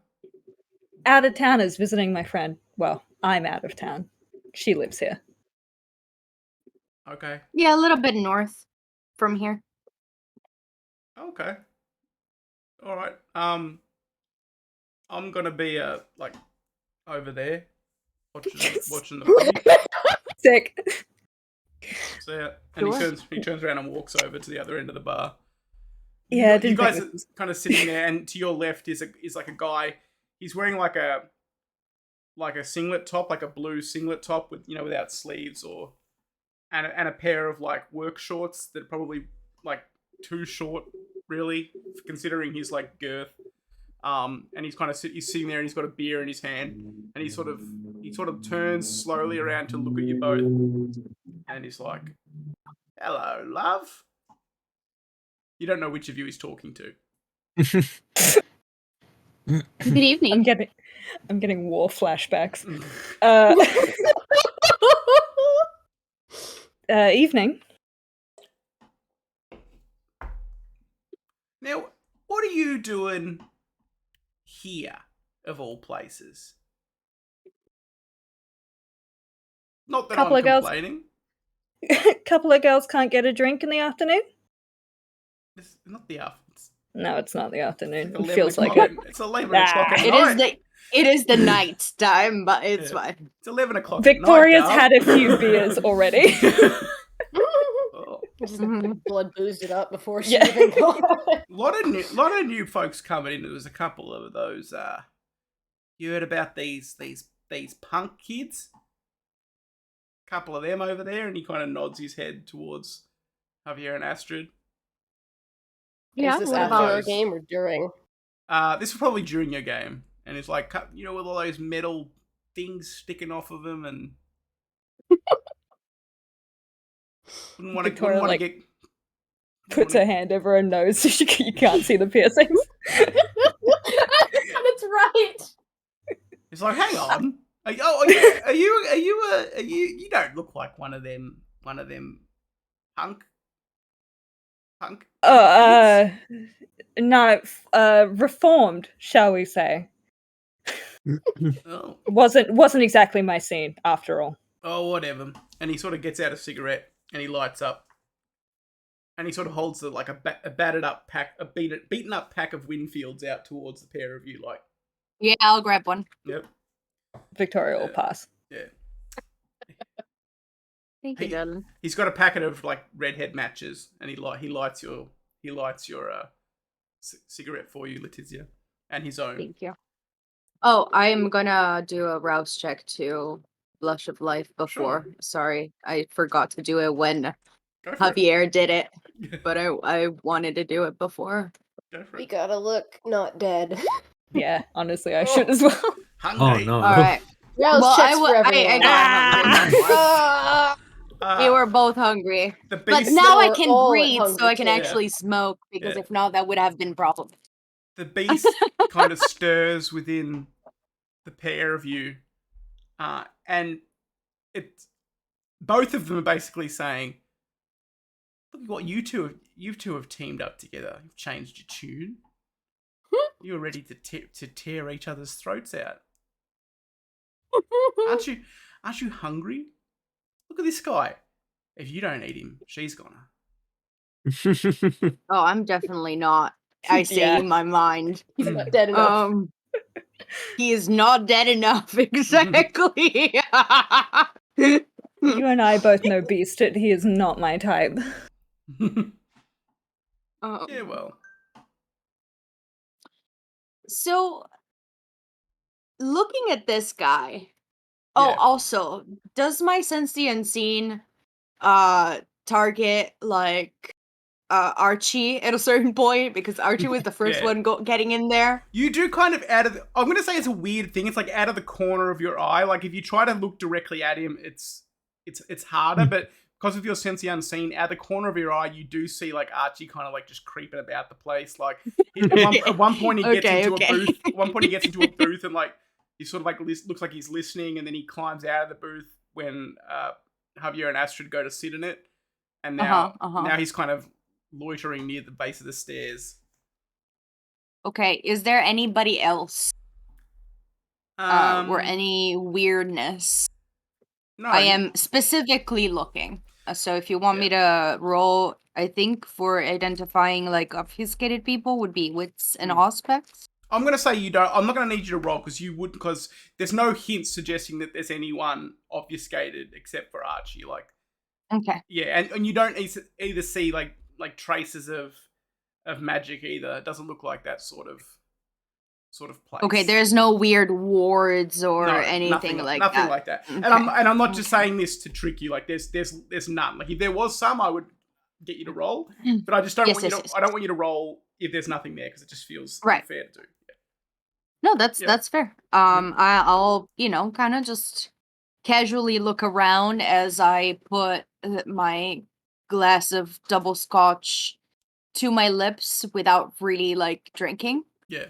Out of towners visiting my friend. Well, I'm out of town. She lives here. Okay. Yeah, a little bit north from here. Okay. All right. I'm gonna be like over there watching the footage. Sick. So yeah, and Sure. he turns around and walks over to the other end of the bar. Yeah, I you didn't guys think are kind of sitting there, and to your left is like a guy. He's wearing like a singlet top, like a blue singlet top with without sleeves and a pair of like work shorts that are probably like too short, really, considering his like girth. And he's kind of he's sitting there, and he's got a beer in his hand, and he sort of turns slowly around to look at you both, and he's like, "Hello, love." You don't know which of you he's talking to. Good evening. I'm getting war flashbacks. Evening. Now, what are you doing here, of all places? Not that Couple I'm of girls. complaining. Couple of girls can't get a drink in the afternoon. It's not the afternoon. No, it's not the afternoon. It's It feels like o'clock it. It's 11 Ah. o'clock at It night. is the night time, but it's Yeah. fine. It's 11 o'clock Victoria's at night, had a few beers already. Oh. Just Mhm. blood boozed it up before she Yeah. even got. lot of new folks coming in. There was a couple of those. You heard about these punk kids? Couple of them over there, and he kind of nods his head towards Javier and Astrid. Yeah, Is this what after about? our game or during? This was probably during your game, and it's like, with all those metal things sticking off of them, and wouldn't want Victoria, to like- get Puts her hand over her nose so you can't see the piercings. That's right. It's like, hang on. You don't look like one of them punk. Oh, no, reformed, shall we say? Oh. Wasn't exactly my scene after all. Oh, whatever. And he sort of gets out a cigarette and he lights up. And he sort of holds a beaten up pack of Winfields out towards the pair of you, like. Yeah, I'll grab one. Yep. Victoria will pass. Yeah. Thank you, darling. He's got a packet of like redhead matches, and he lights your cigarette for you, Letizia, and his own. Thank you. Oh, I'm gonna do a rouse check to Blush of Life before. Sure. Sorry, I forgot to do it when Go for Javier did it, but I wanted to do it before. Go for We it. gotta look not dead. Yeah, honestly, I should as well. Hungry. Oh no. All right. Rouse Well, checks I for everyone. got hungry. We were both hungry. The But beast. now I we're can all at breathe, so hunger I can too. actually smoke, because Yeah. if not, that would have been problem. The beast kind of stirs within the pair of you, and both of them are basically saying, "Look at what you two have teamed up together. You've changed your tune. You're ready to tear each other's throats out. Aren't you hungry? Look at this guy. If you don't eat him, she's gonna." Oh, I'm definitely not. I say Yeah. in my mind. He's not dead enough. He is not dead enough. Exactly. You and I both know Beast. He is not my type. Yeah, well. So, looking at this guy. Oh, Yeah. also, does my sense the unseen target like Archie at a certain point, because Archie was the first Yeah. one getting in there? You do kind of I'm going to say it's a weird thing. It's like out of the corner of your eye. Like if you try to look directly at him, it's harder. But because of your sense of the unseen, out of the corner of your eye, you do see like Archie kind of like just creeping about the place. Like at one point he gets into a booth. At one point he gets into a booth and like he sort of like looks like he's listening, and then he climbs out of the booth when Javier and Astrid go to sit in it. And now he's kind of loitering near the base of the stairs. Okay, is there anybody else? Or any weirdness? No, I am specifically looking. So if you want me to roll, I think for identifying like obfuscated people would be wits and aspects. I'm gonna say you don't. I'm not gonna need you to roll because there's no hints suggesting that there's anyone obfuscated except for Archie. Like, Okay. yeah, and you don't either see like traces of magic either. It doesn't look like that sort of place. Okay, there's no weird wards or No, anything like nothing that. like that. Okay. And I'm not just saying this to trick you. Like there's none. Like if there was some, I would get you to roll. But I just don't want you to. I don't want you to roll if there's nothing there, because it just feels unfair to do. Yeah. No, that's fair. I'll kind of just casually look around as I put my glass of double scotch to my lips without really like drinking. Yeah.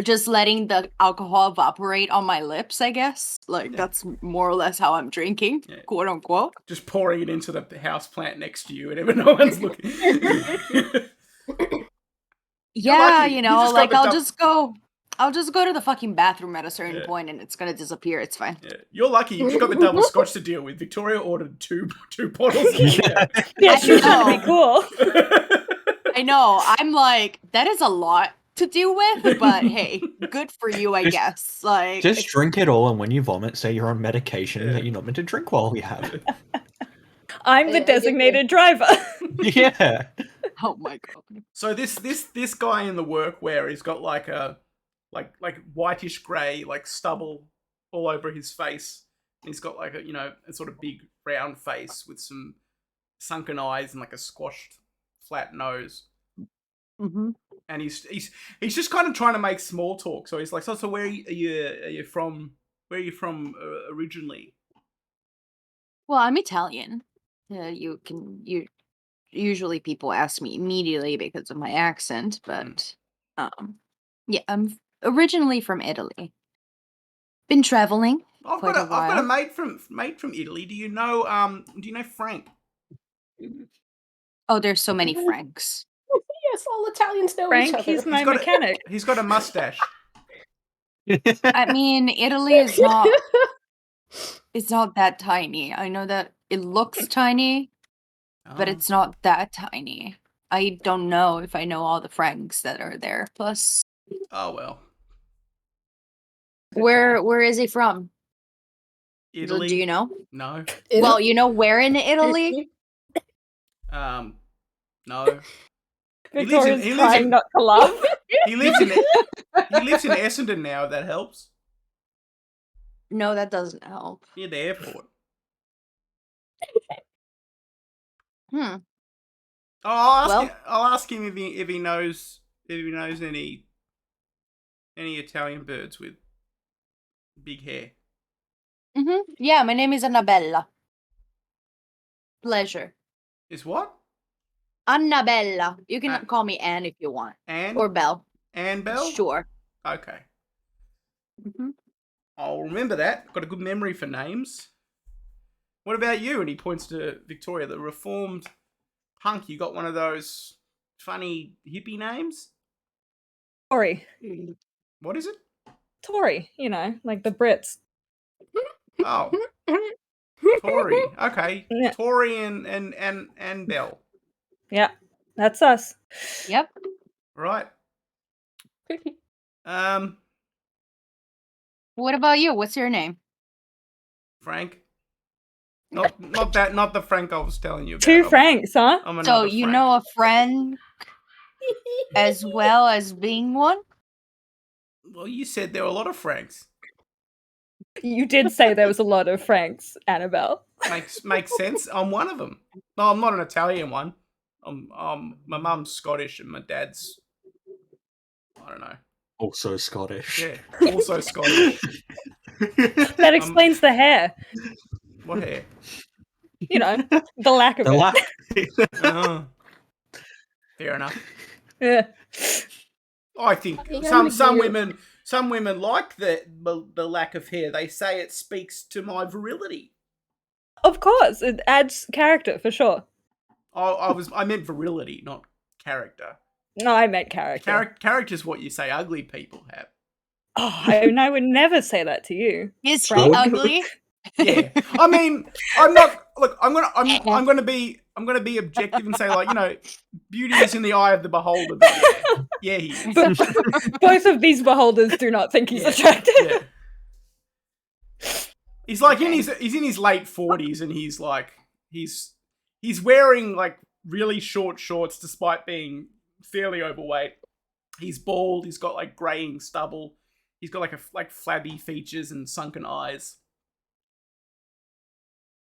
Just letting the alcohol evaporate on my lips, I guess. Like that's more or less how I'm drinking, quote unquote. Just pouring it into the house plant next to you, and no one's looking. Yeah, lucky. like I'll just go to the fucking bathroom at a certain point, and it's gonna disappear. It's fine. Yeah. You're lucky. You've just got the double scotch to deal with. Victoria ordered two bottles. Yeah, she's trying to be cool. I know. I'm like, that is a lot to deal with, but hey, good for you, I guess. Like, just drink it all, and when you vomit, say you're on medication that you're not meant to drink while we have it. I'm the designated driver. Yeah. Oh my god. So this guy in the workwear, he's got like a whitish grey like stubble all over his face. And he's got like a sort of big round face with some sunken eyes and like a squashed flat nose. Mm-hmm. And he's just kind of trying to make small talk. So he's like, so where are you from? Where are you from originally? Well, I'm Italian. usually people ask me immediately because of my accent, but yeah, I'm originally from Italy. Been traveling quite a while. I've got a mate from Italy. Do you know Frank? Oh, there's so many Franks. Yes, all Italians know each Frank, other. he's my got a- mechanic. He's got a mustache. I mean, Italy is not it's not that tiny. I know that it looks tiny, but Oh. it's not that tiny. I don't know if I know all the Franks that are there. Plus, Oh well. where is he from? Italy. Do you know? No. Well, you know where in Italy? No. Victoria's he lives trying in- not to laugh. He lives in Essendon now. If that helps. No, that doesn't help. Near the airport. Hmm. Oh, I'll ask him if he knows any Italian birds with big hair. Yeah, my name is Annabella. Pleasure. Is what? Annabella. You can call me Anne if you want. Anne? Or Belle. Anne Bell? Sure. Okay. Mm-hmm. I'll remember that. Got a good memory for names. What about you? And he points to Victoria, the reformed punk. You got one of those funny hippie names? Tory. What is it? Tory, you know, like the Brits. Oh. Tory. Okay. Yeah. Tory and Bell. Yeah, that's us. Yep. Right. What about you? What's your name? Frank. Not the Frank I was telling you about. Two Franks, huh? So you Frank. know a friend as well as being one? Well, you said there were a lot of Franks. You did say there was a lot of Franks, Annabelle. Makes sense. I'm one of them. No, I'm not an Italian one. My mum's Scottish and my dad's, I don't know. Also Scottish. Yeah, also Scottish. That explains the hair. What hair? You know, the lack of it. Oh. Fair enough. Yeah. I think some women like the lack of hair. They say it speaks to my virility. Of course, it adds character for sure. I meant virility, not character. No, I meant character. Character's what you say ugly people have. Oh, I would never say that to you. Is he Frank. ugly? Yeah, I mean, I'm not. Look, I'm gonna be objective and say, like, you know, beauty is in the eye of the beholder. But yeah, he is. Both of these beholders do not think he's attractive. Yeah. He's like he's in his late 40s, and he's like he's wearing like really short shorts despite being fairly overweight. He's bald. He's got like graying stubble. He's got like flabby features and sunken eyes.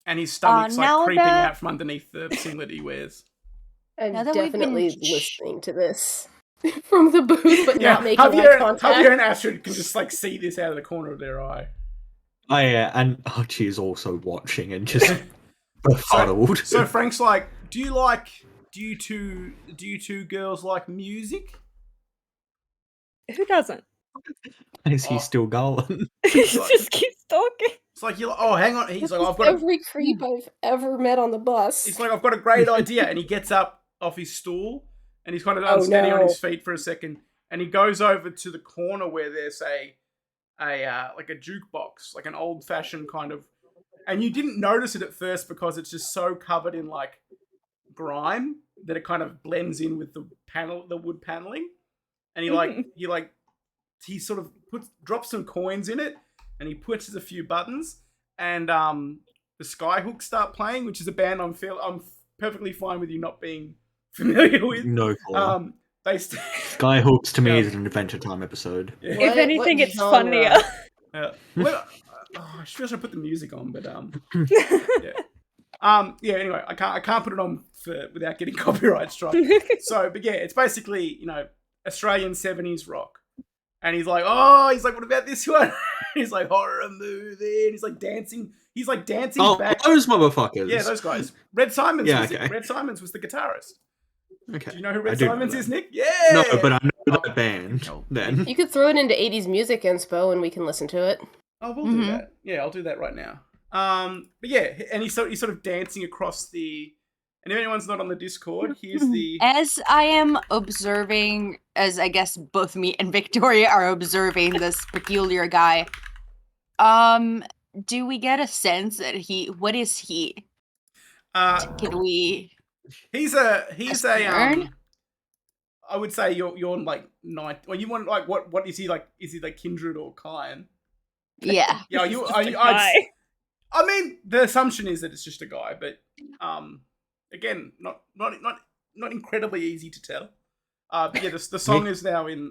And his stomach's like creeping out from underneath the singlet he wears. I'm Now that we've definitely been- listening to this from the booth, but not making eye Javier contact. and Astrid can just like see this out of the corner of their eye. Oh yeah, and Archie is also watching and just befuddled. So Frank's like, do you two girls like music? Who doesn't? Is he still going? He just keeps talking. It's like, oh, hang on. He's like, I've got every creep I've ever met on the bus. He's like, I've got a great idea, and he gets up off his stool, and he's kind of unsteady on his feet for a second, and he goes over to the corner where there's a jukebox, like an old fashioned kind of, and you didn't notice it at first because it's just so covered in like grime that it kind of blends in with the wood paneling, and he sort of drops some coins in it, and he pushes a few buttons, and the Skyhooks start playing, which is a band I'm perfectly fine with you not being familiar with. No problem. Skyhooks to me is an Adventure Time episode. Yeah. If anything, it's funnier. I should put the music on, but yeah. Anyway, I can't put it on without getting copyright strike. So, but yeah, it's basically, you know, Australian 70s rock. And he's like, what about this one? He's like, horror movie. And he's like dancing. He's like dancing back. Those motherfuckers. Yeah, those guys. Red Simons. Red Simons was the guitarist. Okay. Do you know who Red Simons is, Nick? Yeah. No, but I know that band. Then You could throw it into 80s music inspo and we can listen to it. Oh, we'll do that. Yeah, I'll do that right now. But yeah, and he's sort of dancing across the. And if anyone's not on the Discord, here's the. As I am observing, as I guess both me and Victoria are observing this peculiar guy, do we get a sense that what is he? Can we? He's a I would say you're like 9. Well, you want like what is he like? Is he like Kindred or Kyan? Yeah. Yeah, I mean, the assumption is that it's just a guy, but again, not incredibly easy to tell. But yeah, the song is now in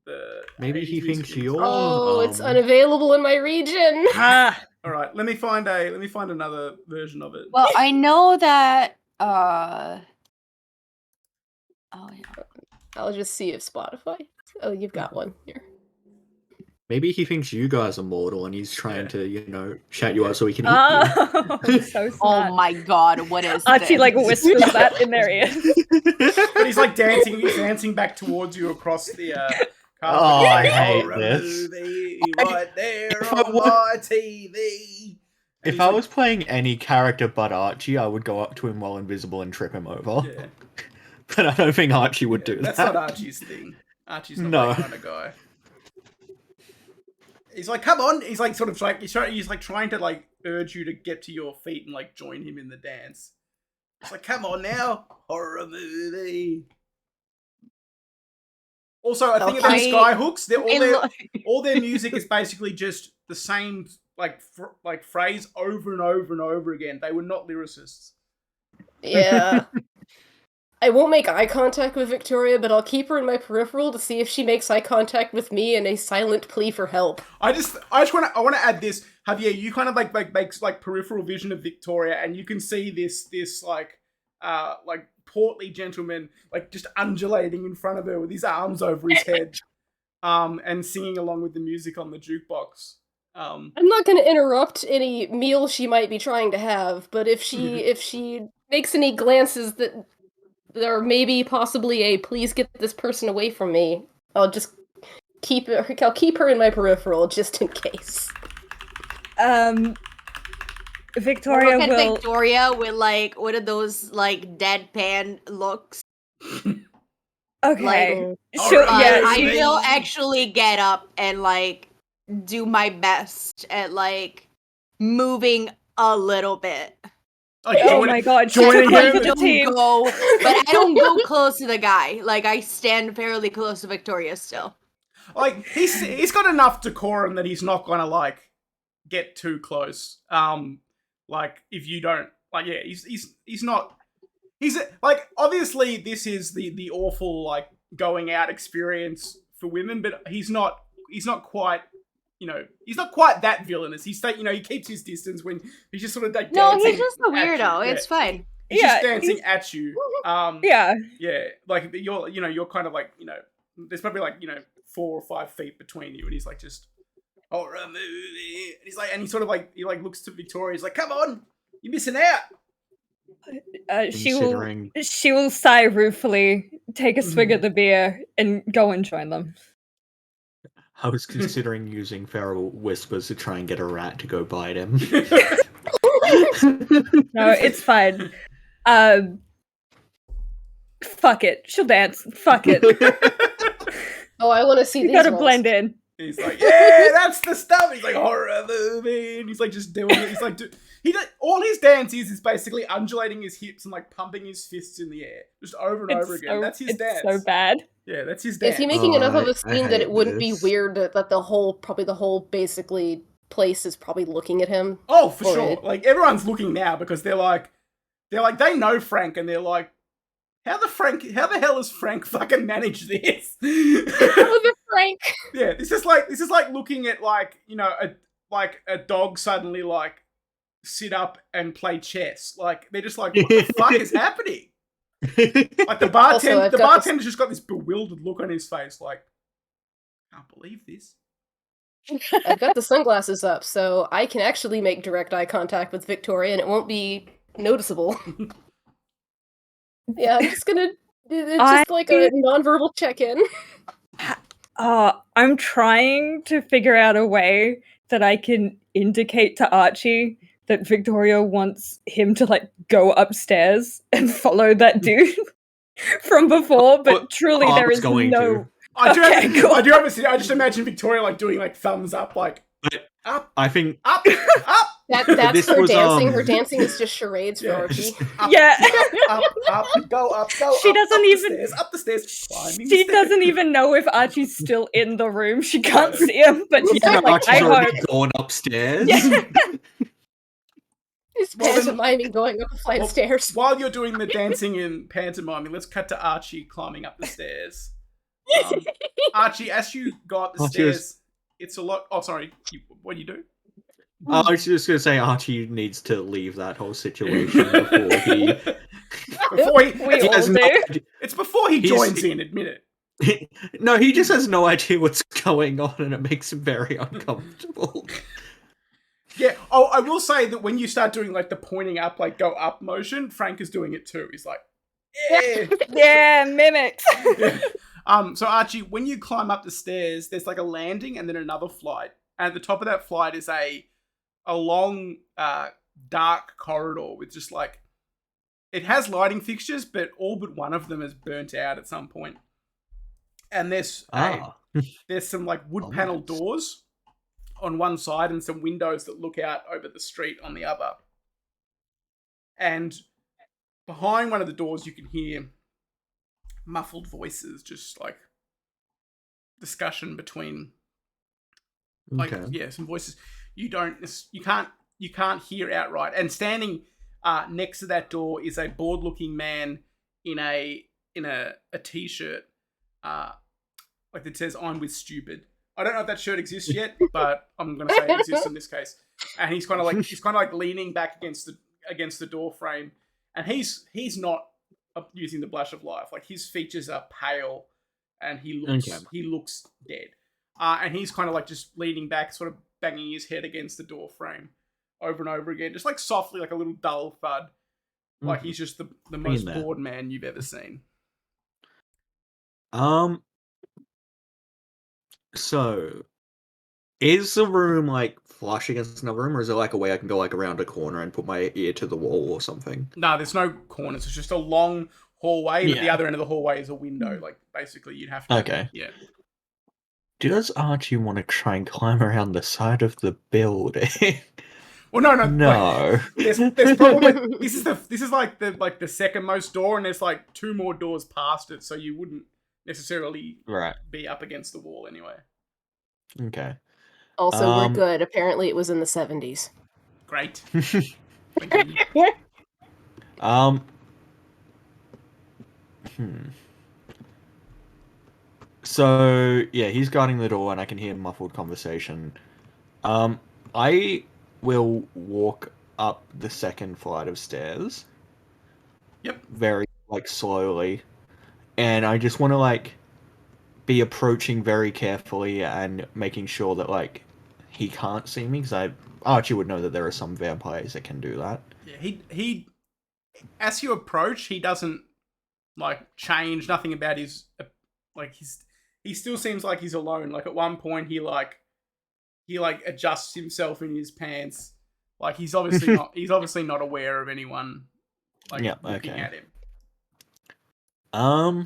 the. Maybe he thinks you're. Oh, it's unavailable in my region. All right, let me find another version of it. Well, I know that. Oh yeah. I'll just see if Spotify. Oh, you've got one here. Maybe he thinks you guys are mortal and he's trying to, shout you out so he can eat Oh, so sad. Oh my god, what is Archie this? like whispers that in their ear. But he's like dancing. He's dancing back towards you across the. Oh, I hate this. Movie right there on my TV. If I was playing any character but Archie, I would go up to him while invisible and trip him over. Yeah. But I don't think Archie would do that. That's not Archie's thing. Archie's not that kind of guy. He's like, come on. He's like, sort of like, he's like trying to like urge you to get to your feet and like join him in the dance. It's like, come on now, horror movie. Also, I think about Skyhooks. All their music is basically just the same like phrase over and over and over again. They were not lyricists. Yeah. I won't make eye contact with Victoria, but I'll keep her in my peripheral to see if she makes eye contact with me in a silent plea for help. I want to add this. Javier, you kind of like makes like peripheral vision of Victoria, and you can see this like portly gentleman like just undulating in front of her with his arms over his head, and singing along with the music on the jukebox. I'm not going to interrupt any meal she might be trying to have, but if she makes any glances that there maybe possibly a please get this person away from me, I'll just keep her in my peripheral just in case. Victoria Victoria with like one of those like deadpan looks. Okay. I will actually get up and like do my best at like moving a little bit. Oh my god, joining him. But I don't go close to the guy. Like I stand fairly close to Victoria still. Like he's got enough decorum that he's not gonna like get too close. Like if you don't like, yeah, he's not. He's like obviously this is the awful like going out experience for women, but he's not quite. He's not quite that villainous. He keeps his distance when he's just sort of like dancing. No, he's just a weirdo. It's fine. He's just dancing at you. Yeah. Like you're kind of like, there's probably like, 4 or 5 feet between you, and he's like just horror movie. And he's like, and he sort of like he like looks to Victoria. He's like, come on, you're missing out. She will sigh ruefully, take a swig of the beer, and go and join them. I was considering using feral whispers to try and get a rat to go bite him. No, it's fine. Fuck it. She'll dance. Fuck it. Oh, I want to see You these gotta ones. blend in. He's like, yeah, that's the stuff. He's like horror movie, and he's like just doing it. He's like, all his dance is basically undulating his hips and like pumping his fists in the air, just over and over again. That's his dance. So bad. Yeah, that's his dance. Is he making enough of a scene that it wouldn't this. be weird that the whole basically place is probably looking at him? Oh, for Or sure. it- Like everyone's looking now because they know Frank, and they're like, how the hell has Frank fucking managed this? Oh, the Frank. Yeah, this is like looking at like, a dog suddenly like sit up and play chess. Like they're just like, what the fuck is happening? Like the Also, I've got bartender's just got this bewildered look on his face, like, Can't believe this. I've got the sunglasses up, so I can actually make direct eye contact with Victoria, and it won't be noticeable. Yeah, I'm just gonna. It's just like a nonverbal check-in. I'm trying to figure out a way that I can indicate to Archie that Victoria wants him to like go upstairs and follow that dude from before, but truly there is no. I do Okay, cool. I do have a. I just imagine Victoria like doing like thumbs up, like up. I think Up, up. That's This her was, dancing. Her dancing is just charades for Yeah. Archie. Up, Yeah. up, go up, go She up. doesn't up even- the stairs, up the stairs, climbing. the She stairs. doesn't even know if Archie's still in the room. She can't see him, but she's yeah, like, Archie's I already hope. gone upstairs. Yeah. He's Well, then- pantomiming going up a flight of stairs. While you're doing the dancing and pantomiming, let's cut to Archie climbing up the stairs. Archie, as you go up the Archie stairs, it's a lot. Oh, sorry. What do you do? I was just gonna say Archie needs to leave that whole situation before he. Before he, We he all has do. no idea. it's before he He's- joins in. Admit it. No, he just has no idea what's going on, and it makes him very uncomfortable. Yeah. Oh, I will say that when you start doing like the pointing up, like go up motion, Frank is doing it too. He's like, yeah. Yeah, mimics. Yeah. So Archie, when you climb up the stairs, there's like a landing and then another flight. And at the top of that flight is a long, dark corridor with just like, it has lighting fixtures, but all but one of them is burnt out at some point. And there's some like wood paneled doors on one side and some windows that look out over the street on the other. And behind one of the doors, you can hear muffled voices, just like discussion between, like, Okay. some voices you can't hear outright. And standing next to that door is a bored-looking man in a t-shirt, like that says "I'm with stupid." I don't know if that shirt exists yet, but I'm gonna say it exists in this case. And he's kind of like leaning back against the door frame, and he's not using the blush of life. Like his features are pale, and he looks dead. And he's kind of like just leaning back, sort of banging his head against the door frame over and over again, just like softly, like a little dull thud. Like he's just the most bored man you've ever seen. So, is the room like flush against another room, or is it like a way I can go like around a corner and put my ear to the wall or something? No, there's no corners. It's just a long hallway. And at the Yeah. other end of the hallway is a window. Like basically, you'd have to. Okay. Yeah. Does Archie want to try and climb around the side of the building? Well, no. No. There's probably this is like the second most door, and there's like two more doors past it, so you wouldn't necessarily be up against the wall anyway. Okay. Also, we're good. Apparently, it was in the 70s. Great. Thank you. So yeah, he's guarding the door, and I can hear muffled conversation. I will walk up the second flight of stairs. Yep. Very slowly, and I just want to be approaching very carefully and making sure that he can't see me, because Archie would know that there are some vampires that can do that. Yeah, he as you approach, he doesn't change. Nothing about his he still seems like he's alone. Like at one point, he adjusts himself in his pants. Like he's obviously not aware of anyone looking at him. All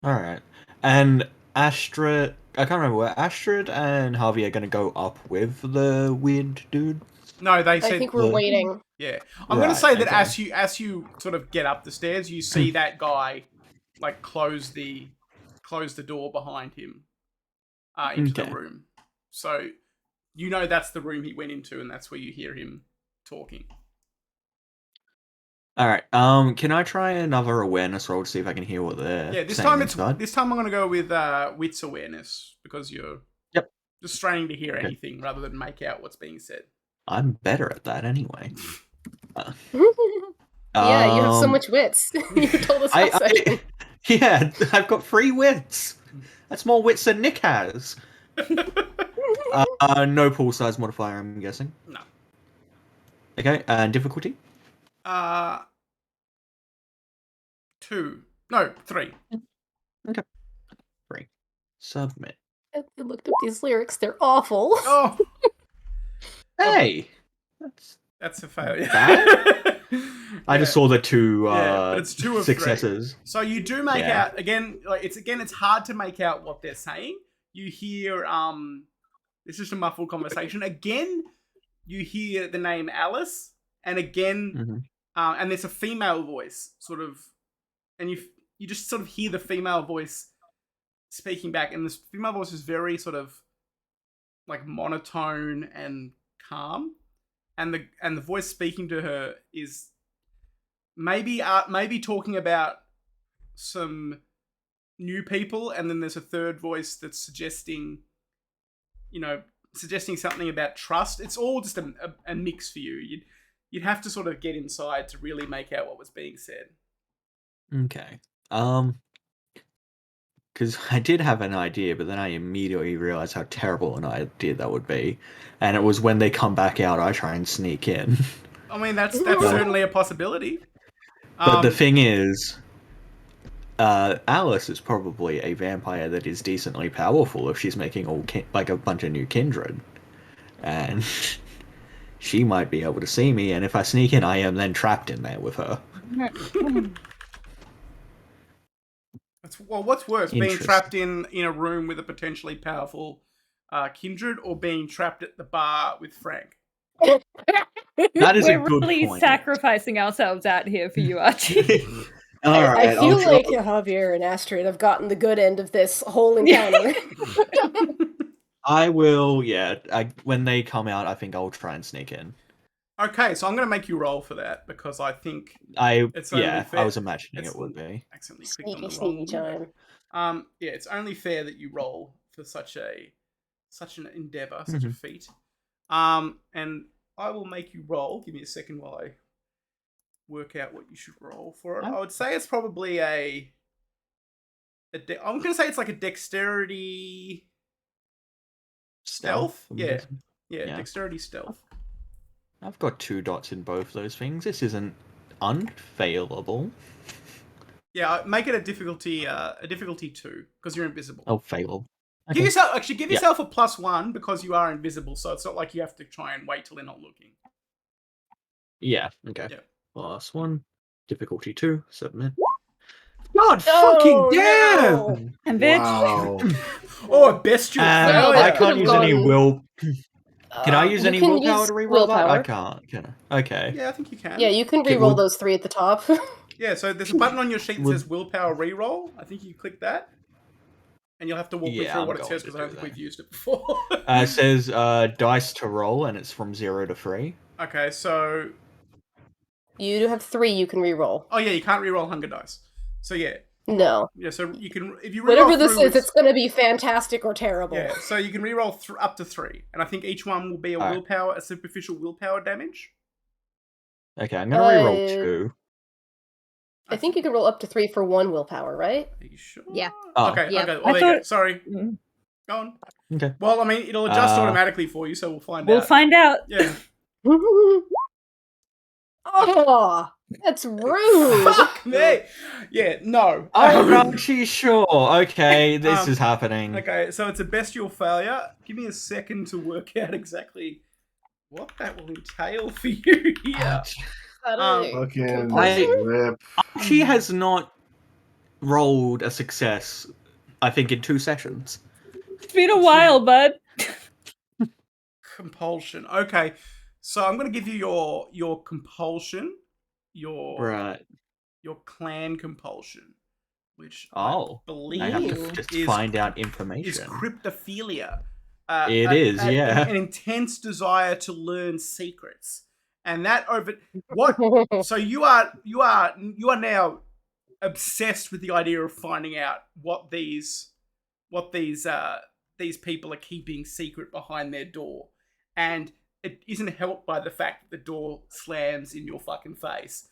right. And Astrid, I can't remember where Astrid and Harvey are going to go up with the weird dude. No, they said. I think we're waiting. Yeah, I'm going to say that as you sort of get up the stairs, you see that guy close the door behind him into the room. So you know that's the room he went into, and that's where you hear him talking. All right. Can I try another awareness roll to see if I can hear what they're this saying time inside? this time I'm going to go with wits awareness, because you're just straining to hear anything rather than make out what's being said. I'm better at that anyway. Yeah, you have so much wits. You told us last session. Yeah, I've got 3 wits. That's more wits than Nick has. No pool size modifier, I'm guessing. No. Okay, and difficulty? 2. No, 3. Okay. 3. Submit. I looked up these lyrics. They're awful. Oh, Hey! that's a failure. Bad? I just Yeah. saw the 2 But it's 2 of 3. successes. So you do make Yeah. out again. Like it's hard to make out what they're saying. You hear it's just a muffled conversation. Again, you hear the name Alice, and again, Mhm. and there's a female voice, sort of, and you just sort of hear the female voice speaking back, and this female voice is very sort of like monotone and calm, and the voice speaking to her is maybe talking about some new people, and then there's a third voice that's suggesting something about trust. It's all just a mix for you. You'd have to sort of get inside to really make out what was being said. Okay. Because I did have an idea, but then I immediately realized how terrible an idea that would be. And it was when they come back out, I try and sneak in. I mean, that's certainly a possibility. But the thing is, Alice is probably a vampire that is decently powerful if she's making like a bunch of new kindred. And she might be able to see me, and if I sneak in, I am then trapped in there with her. What's worse, being trapped in a room with a potentially powerful kindred, or being trapped at the bar with Frank? That is We're a good really point. sacrificing ourselves out here for you, Archie. I feel like Javier and Astrid have gotten the good end of this whole encounter. I will, yeah. When they come out, I think I'll try and sneak in. Okay, so I'm going to make you roll for that, because I think it's only fair. I was imagining it would be. Accidentally clicked on the wrong Sneaky time. Yeah, it's only fair that you roll for such an endeavor, such a feat. And I will make you roll. Give me a second while I work out what you should roll for it. I would say it's probably I'm going to say it's like a dexterity stealth. Yeah, dexterity stealth. I've got 2 dots in both those things. This isn't unfailable. Yeah, make it a difficulty 2, because you're invisible. Oh, failable. Okay. Give yourself a +1 because you are invisible, so it's not like you have to try and wait till they're not looking. Yeah, okay. Yeah. +1, difficulty 2, submit. God fucking damn! No. And bitch. Wow. Oh, bestial failure. I can't use any will. Can I use you any can willpower use to reroll willpower. that? I can't. Can I? Okay. Yeah, I think you can. Yeah, you can Okay, reroll those 3 at the top. Yeah, so there's a button on your sheet that says willpower reroll. I think you click that. And you'll have to walk me through what it says, because I don't think we've used it before. It says dice to roll, and it's from 0 to 3. Okay, so... You do have 3 you can reroll. Oh yeah, you can't reroll hunger dice. So yeah. No. Yeah, so you can... if you reroll Whatever this through, is, it's going to be fantastic or terrible. Yeah, so you can reroll up to 3. And I think each one will be a superficial willpower damage. Okay, I'm going to reroll 2. I think you can roll up to 3 for 1 willpower, right? Are you sure? Yeah. Oh. Okay, Yeah. okay. Well, there you go. Sorry. Go on. Okay. Well, I mean, it'll adjust automatically for you, so we'll find out. We'll find out. Yeah. Oh, that's rude. Fuck me. Yeah, no. I'm not sure. Okay, this is happening. Okay, so it's a bestial failure. Give me a second to work out exactly what that will entail for you here. Fucking rip. She has not rolled a success, I think, in 2 sessions. It's been a while, bud. Compulsion. Okay, so I'm going to give you your compulsion, your clan compulsion, which I believe I have to just find out information. Is cryptophilia. An intense desire to learn secrets, and that over what? So you are now obsessed with the idea of finding out what these people are keeping secret behind their door, and it isn't helped by the fact that the door slams in your fucking face.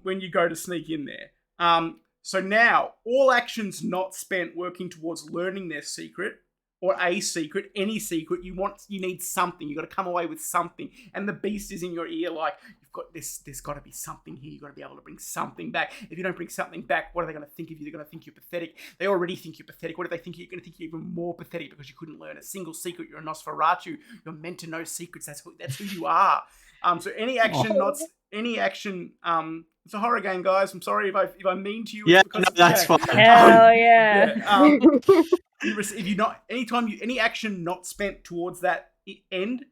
When you go to sneak in there. So now, all actions not spent working towards learning their secret, or a secret, any secret, you need something. You got to come away with something. And the beast is in your ear like, you've got this, there's got to be something here. You've got to be able to bring something back. If you don't bring something back, what are they going to think of you? They're going to think you're pathetic. They already think you're pathetic. What do they think? You're going to think you're even more pathetic because you couldn't learn a single secret. You're a Nosferatu. You're meant to know secrets. That's who you are. So any action it's a horror game, guys. I'm sorry if I'm mean to you. Yeah, It's because, no, that's fine. Hell yeah. Any action not spent towards that end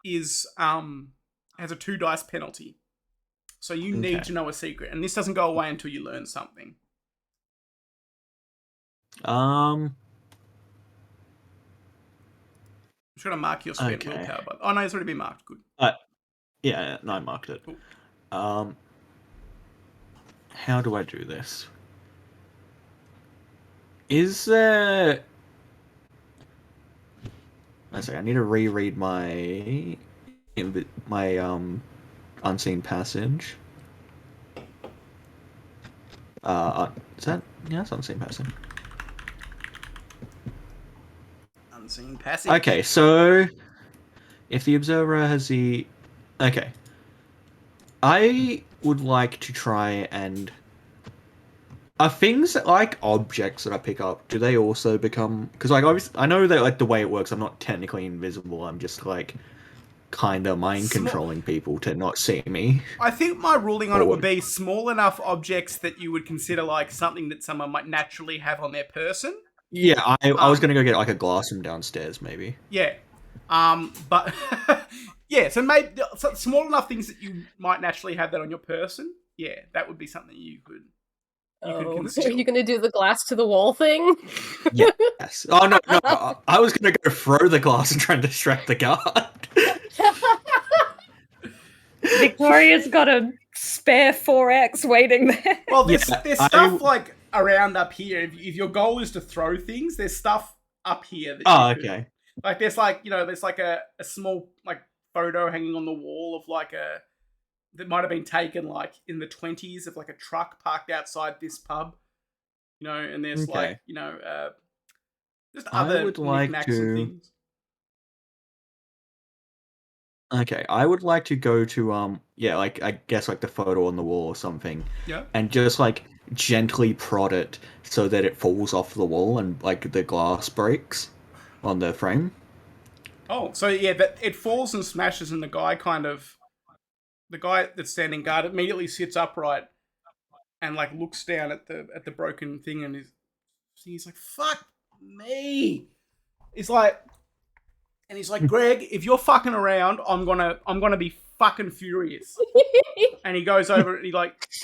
is has a 2 dice penalty. So you need to know a secret, and this doesn't go away until you learn something. Um. I'm trying to mark your spent willpower, but oh no, it's already been marked. Good. Yeah, no, I marked it. Cool. How do I do this? Is there... I need to reread my unseen passage. Is that... Yeah, it's unseen passage. Unseen passage. Okay, so if the observer has the... Okay. I would like to try and... Are things like objects that I pick up, do they also become... Because like obviously, I know that like the way it works, I'm not technically invisible, I'm just like kind of mind controlling people to not see me. I think my ruling on it would be small enough objects that you would consider like something that someone might naturally have on their person. Yeah, I was going to go get like a glass from downstairs maybe. Yeah. But yeah, so maybe small enough things that you might naturally have that on your person. Yeah, that would be something you could consider. Are you gonna do the glass to the wall thing? Yes. Oh no, I was gonna go throw the glass and try and distract the guard. Victoria's got a spare 4x waiting there. Well, there's stuff like around up here. If your goal is to throw things, there's stuff up here. That okay. Like there's like there's like a small like photo hanging on the wall of like that might have been taken like in the 20s of like a truck parked outside this pub, and there's like just other knickknacks and things. Okay, I would like to go to like I guess like the photo on the wall or something. Yeah. And just like gently prod it so that it falls off the wall and like the glass breaks on the frame. Oh, so yeah, but it falls and smashes, and the guy that's standing guard immediately sits upright and like looks down at the broken thing, and he's like, "Fuck me!" He's like, "Greg, if you're fucking around, I'm gonna be fucking furious." And he goes over and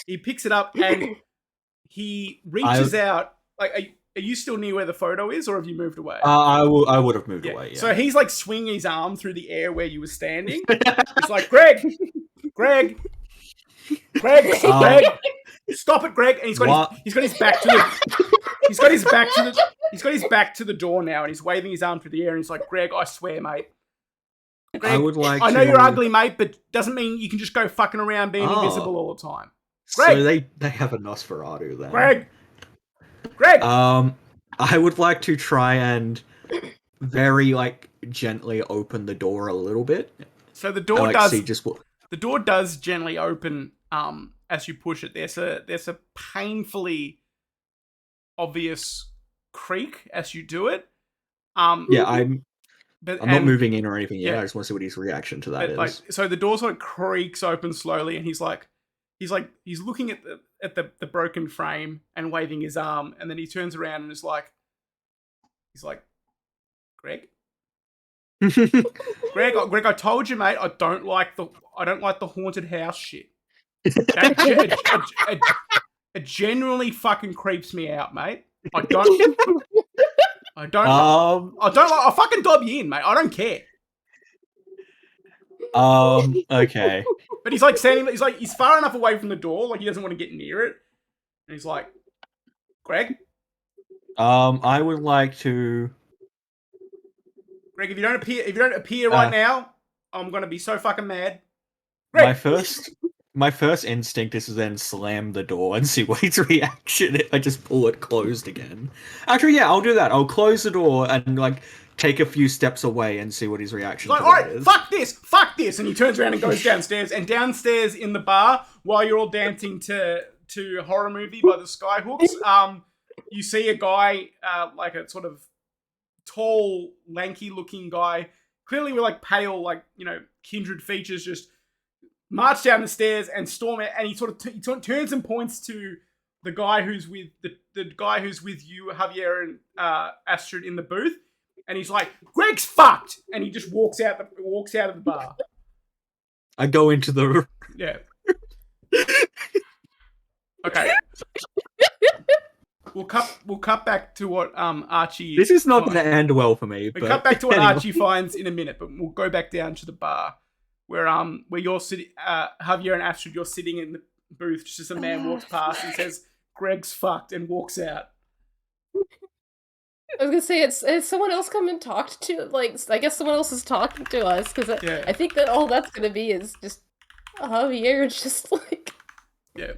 he picks it up and he reaches out. Like, are you still near where the photo is, or have you moved away? I would have moved away. Yeah. So he's like swinging his arm through the air where you were standing. He's like, Greg, stop it, Greg! And he's got his back to the door now, and he's waving his arm through the air, and he's like, Greg, I swear, mate. Greg, I know you're ugly, mate, but doesn't mean you can just go fucking around being invisible all the time. Greg! So they have a Nosferatu then. Greg! I would like to try and very like gently open the door a little bit. So the door the door does gently open as you push it. There's a painfully obvious creak as you do it. I'm not moving in or anything. Yeah, I just want to see what his reaction to that is. Like, so the door sort of creaks open slowly, and he's looking at the broken frame and waving his arm, and then he turns around and he's like, Greg, Greg, I told you, mate. I don't like the haunted house shit. It genuinely fucking creeps me out, mate. I'll fucking dob you in, mate. I don't care. Okay. But he's like standing. He's far enough away from the door, like he doesn't want to get near it. And he's like, Greg. I would like to. Greg, if you don't appear right now, I'm gonna be so fucking mad. Greg. My first instinct is to then slam the door and see what his reaction is. I just pull it closed again. Actually, yeah, I'll do that. I'll close the door and like take a few steps away and see what his reaction He's like, to all that right, is. fuck this, and he turns around and goes downstairs. And downstairs in the bar, while you're all dancing to Horror Movie by the Skyhooks, you see a guy, like a sort of tall, lanky-looking guy, clearly with like pale, like kindred features, just march down the stairs and storm it. And he sort of turns and points to the guy who's with the guy who's with you, Javier and Astrid, in the booth. And he's like, "Greg's fucked," and he just walks out of the bar. I go into the Yeah. Okay. We'll cut back to what Archie. This is not going to end well for me. We But cut back to what anyway. Archie finds in a minute, but we'll go back down to the bar where you're sitting, Javier and Astrid. You're sitting in the booth just as a man walks past and says, "Greg's fucked," and walks out. I was gonna say, it's someone else come and talked to, like, I guess someone else is talking to us, because Yeah. I think that all that's gonna be is just Javier just, like... Yeah.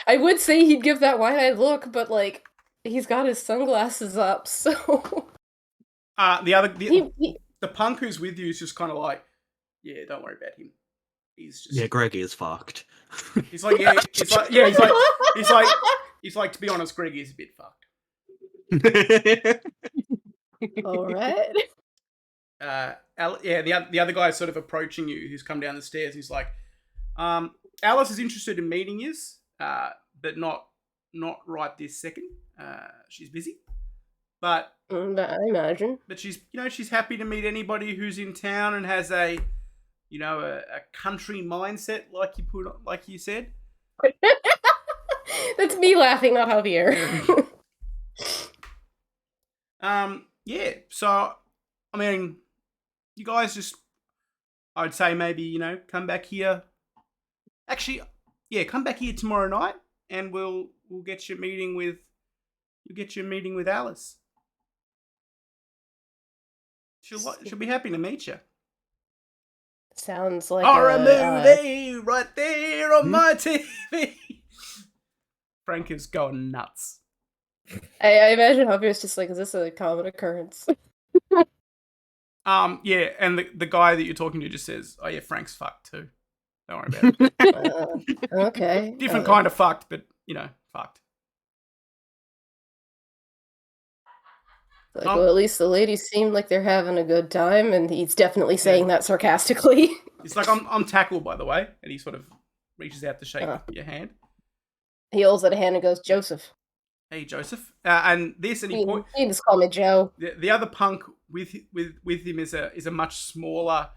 I would say he'd give that wide-eyed look, but, like, he's got his sunglasses up, so... The punk who's with you is just kind of like, "Yeah, don't worry about him. He's just..." Yeah, Greg is fucked. He's like, "To be honest, Greg is a bit fucked." Alright. The other guy is sort of approaching you, who's come down the stairs. He's like, "Alice is interested in meeting you, but not right this second. She's busy, but I imagine. but she's happy to meet anybody who's in town and has a country mindset, like you said." That's me laughing, not Javier. Yeah. So, I mean, you guys just, I'd say maybe come back here. Actually, yeah, come back here tomorrow night, and we'll get you a meeting with Alice. She'll be happy to meet you. Sounds like Horror movie right there on my TV. Frank is going nuts. I imagine Javier's just like, is this a common occurrence? Yeah, and the guy that you're talking to just says, "Oh yeah, Frank's fucked too. Don't worry about it." Okay. Different kind of fucked, but fucked. Like, well, at least the ladies seem like they're having a good time, and he's definitely saying that sarcastically. It's like, I'm tackled, by the way, and he sort of reaches out to shake your hand. He holds out a hand and goes, "Joseph." "Hey, Joseph." And this, and he You can just call me Joe. the other punk with him is a much smaller,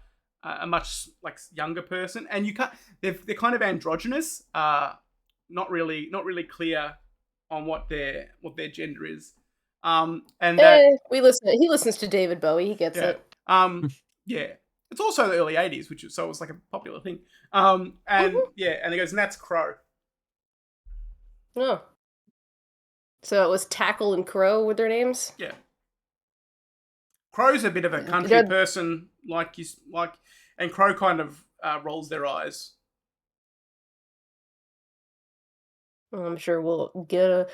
a much like younger person, and you can't. They're kind of androgynous. Not really clear on what their gender is. And that, He listens to David Bowie. He gets it. Yeah. It's also the early 80s, so it was like a popular thing. And yeah, and he goes, "And that's Crow." Oh. So it was Tackle and Crow with their names? Yeah. Crow's a bit of a country person, and Crow kind of rolls their eyes. Well, I'm sure we'll get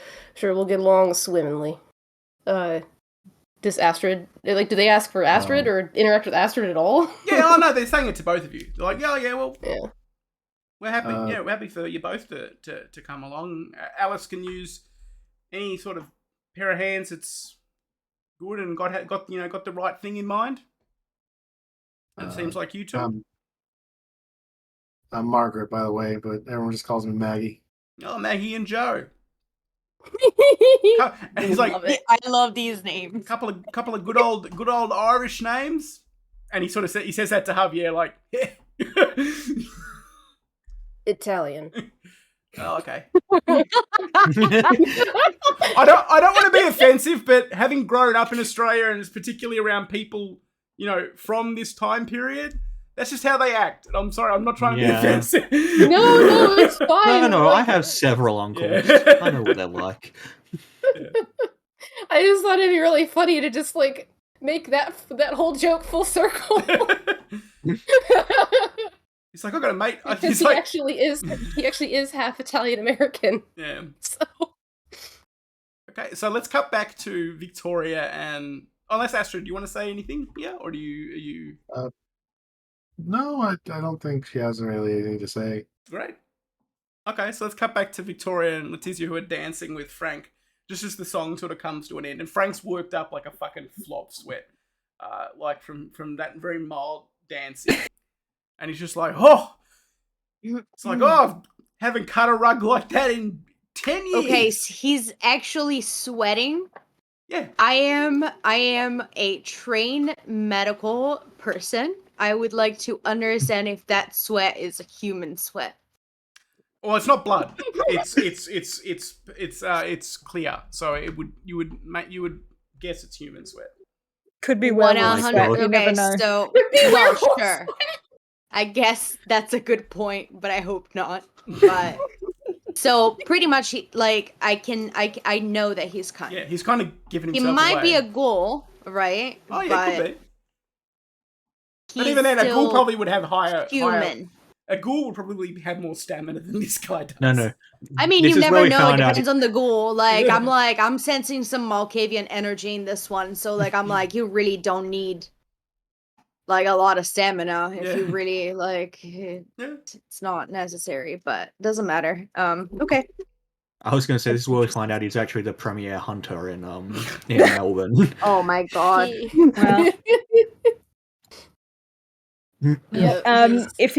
along swimmingly. Does Astrid, like, do they ask for Astrid or interact with Astrid at all? Yeah, no, they're saying it to both of you. They're like, yeah, well, Yeah. we're happy. We're happy for you both to come along. Alice can use any sort of pair of hands that's good and got the right thing in mind. And it seems like you two. I'm Margaret, by the way, but everyone just calls me Maggie. Oh, Maggie and Joe. And he's like, I love these names. couple of good old Irish names, and he sort of says that to Javier, like, yeah. Italian. Oh, okay. I don't want to be offensive, but having grown up in Australia and particularly around people, from this time period, that's just how they act. And I'm sorry, I'm not trying to be offensive. No, it's fine. No, I have several uncles. Yeah. I know what they're like. I just thought it'd be really funny to just, like, make that whole joke full circle. He's like, I got a mate. Because He's he like, actually is half Italian American. yeah. So Okay, so let's cut back to Victoria and unless Astrid, do you want to say anything? Yeah, or are you No, I don't think she has really anything to say. great? Okay, so let's cut back to Victoria and Letizia who are dancing with Frank. Just as the song sort of comes to an end, and Frank's worked up like a fucking flop sweat, like from that very mild dancing, and he's just like, oh, it's like, oh, haven't cut a rug like that in 10 years. Okay, so he's actually sweating. Yeah. I am a trained medical person. I would like to understand if that sweat is a human sweat. Well, it's not blood. It's clear. So you would guess it's human sweat. Could be One werewolf God. sweat. You Okay, never know. so Could be well, werewolf sure. I guess that's a good point, but I hope not. But so pretty much, I know that he's kind. Yeah, he's kind of giving He himself might away. be a ghoul, right? Oh yeah, could be. But he's even then, a ghoul still probably would have higher. human. A ghoul would probably have more stamina than this guy does. No. I mean, This you is where never we know. It found out depends on the ghoul. Like, Yeah. I'm sensing some Malkavian energy in this one. So, like, I'm like, you really don't need, like, a lot of stamina if you Yeah. really, like, Yeah. it's not necessary, but doesn't matter. Okay. I was going to say this is where we find out he's actually the premier hunter in Melbourne. Oh my god. Well. yeah, If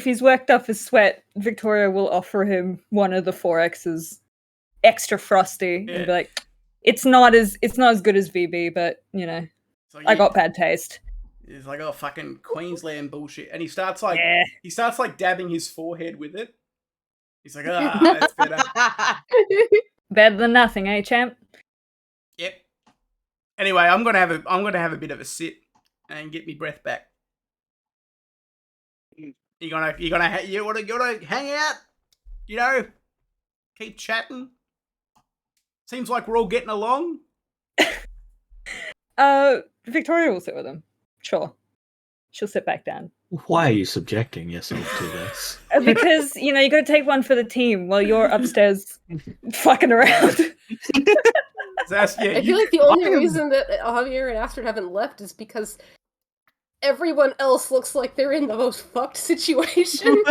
he's worked up his sweat, Victoria will offer him one of the 4X's extra frosty Yeah. and be like, it's not as good as VB, but you know, So I got bad taste. He's like, oh, fucking Queensland bullshit, and he starts like dabbing his forehead with it. He's like, that's better. Better than nothing, eh, champ? Yep. Anyway, I'm gonna have a bit of a sit and get me breath back. You wanna hang out? You know, keep chatting. Seems like we're all getting along. Victoria will sit with him. Sure. She'll sit back down. Why are you subjecting yourself to this? Because, you know, you gotta take one for the team while you're upstairs fucking around. I I feel like the only reason that Javier and Astrid haven't left is because everyone else looks like they're in the most fucked situation.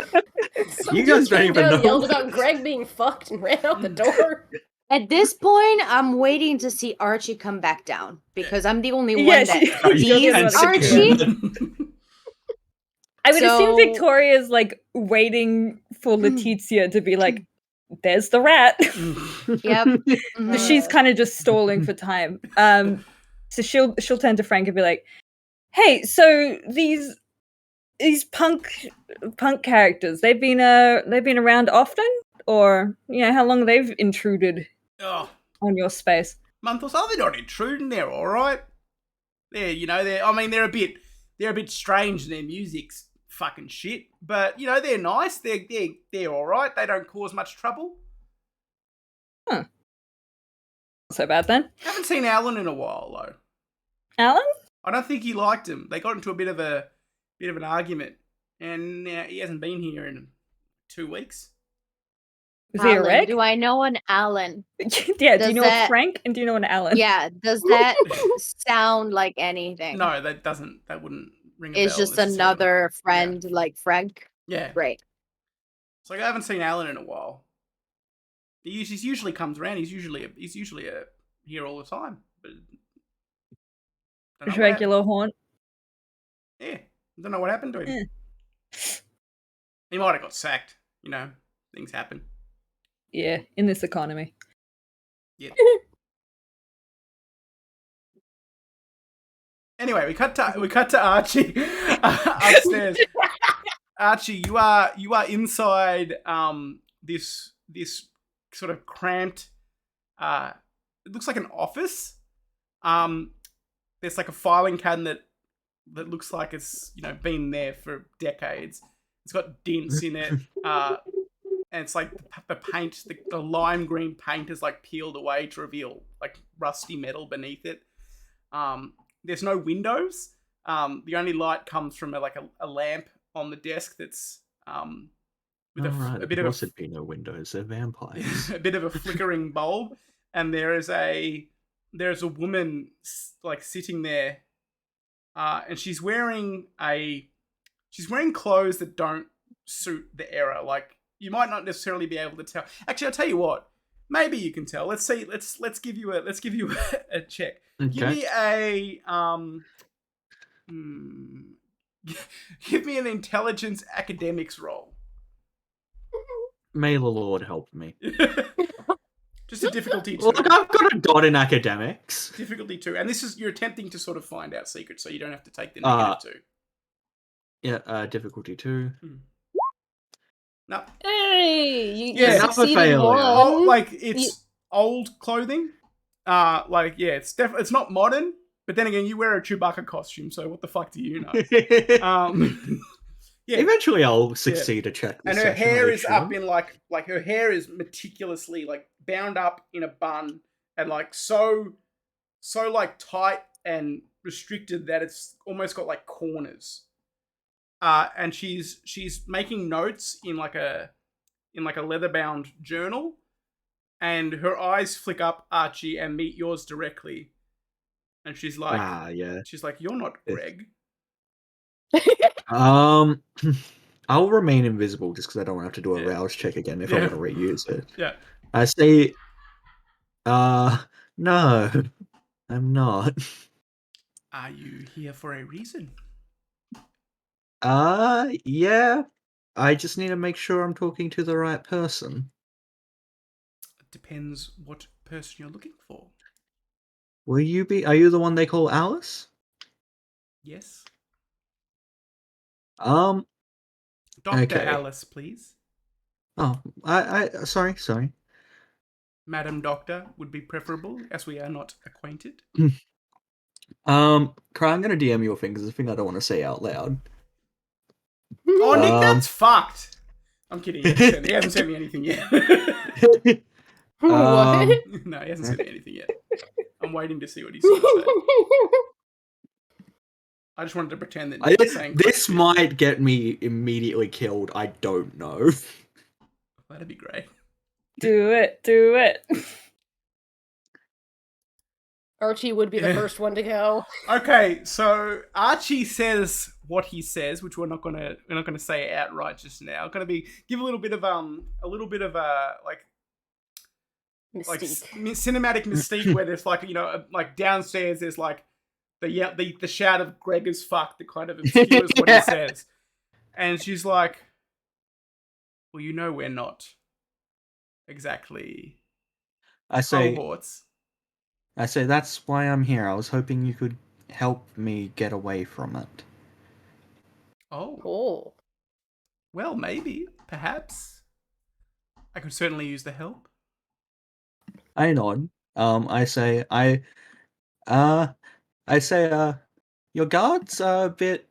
Some You guys dude don't came even down, know. yelled about Greg being fucked, and ran out the door. At this point, I'm waiting to see Archie come back down because I'm the only one Yeah, that Oh, you sees can see Archie. it. I would assume So- Victoria's like waiting for Letizia to be like, there's the rat. Yep. So she's kind of just stalling for time. So she'll turn to Frank and be like, "Hey, so these punk characters, they've been around often, or you know, how long they've intruded Oh, on your space?" month or so. They're not intruding. They're all right. They're a bit strange. And their music's fucking shit, but you know they're nice. They're all right. They don't cause much trouble. Not so bad then. Haven't seen Alan in a while though. Alan? I don't think he liked him. They got into a bit of an argument, and he hasn't been here in 2 weeks. Is he a Alan, wreck? do I know an Alan? Yeah, do Does you know that- a Frank and do you know an Alan? Yeah, does that sound like anything? No, that wouldn't ring a bell. It's just necessarily. another friend like Frank. Yeah. Right. It's like I haven't seen Alan in a while. He usually comes around. He's usually here all the time. But don't know what Regular haunt. happened. Yeah, don't know what happened to him. Yeah. He might have got sacked. You know, things happen. Yeah, in this economy. Yeah. Anyway, we cut to Archie upstairs. Archie, you are inside this sort of cramped. It looks like an office. There's like a filing cabinet that looks like it's been there for decades. It's got dents in it, and it's like the paint, the lime green paint is like peeled away to reveal like rusty metal beneath it. There's no windows. The only light comes from a lamp on the desk that's with Alright, a bit of of course it'd be no windows, they're vampires. a bit of a flickering bulb, and there's a woman like sitting there, and she's wearing clothes that don't suit the era. Like you might not necessarily be able to tell. Actually, I'll tell you what. Maybe you can tell. Let's see. Let's give you a check. Give Okay. me a give me an intelligence academics roll. May the Lord help me. Just a difficulty 2. Look, I've got a dot in academics. Difficulty 2, and this is you're attempting to sort of find out secrets, so you don't have to take the negative 2. Yeah, difficulty 2. No. Hey, you Yeah, another succeeded failure. one. Oh, like it's old clothing. Like yeah, it's not modern. But then again, you wear a Chewbacca costume, so what the fuck do you know? Yeah. Eventually, I'll succeed to check this. And her session, hair are you is sure? up in like her hair is meticulously like bound up in a bun and like so like tight and restricted that it's almost got like corners. And she's making notes in like a leather bound journal, and her eyes flick up, Archie, and meet yours directly. And she's like, yeah. she's like, "You're not Greg." I'll remain invisible just because I don't want to have to do a Yeah. rouse check again if I want to reuse it. Yeah. I say, no, I'm not. Are you here for a reason? Yeah. I just need to make sure I'm talking to the right person. It depends what person you're looking for. Are you the one they call Alice? Yes. Dr. Dr. Okay. Alice, please. Oh, sorry. Madam Doctor would be preferable, as we are not acquainted. I'm gonna DM you a thing because it's a thing I don't want to say out loud. Oh, Nick, that's fucked. I'm kidding. He hasn't sent me anything yet. What? No, he hasn't sent me anything yet. I'm waiting to see what he's going to say. I just wanted to pretend that Nick was saying this might get me immediately killed. I don't know. That'd be great. Do it. Archie would be the first one to go. Okay, so Archie says what he says, which we're not gonna say outright just now. Gonna be give a little bit of like Mystique. cinematic mystique where there's like like downstairs there's like the shout of Greg is fucked that kind of obscures what he says, and she's like, well, we're not exactly cohorts. I say that's why I'm here. I was hoping you could help me get away from it. Oh. Cool. Well, maybe, perhaps. I could certainly use the help. I nod. I say, your guards are a bit.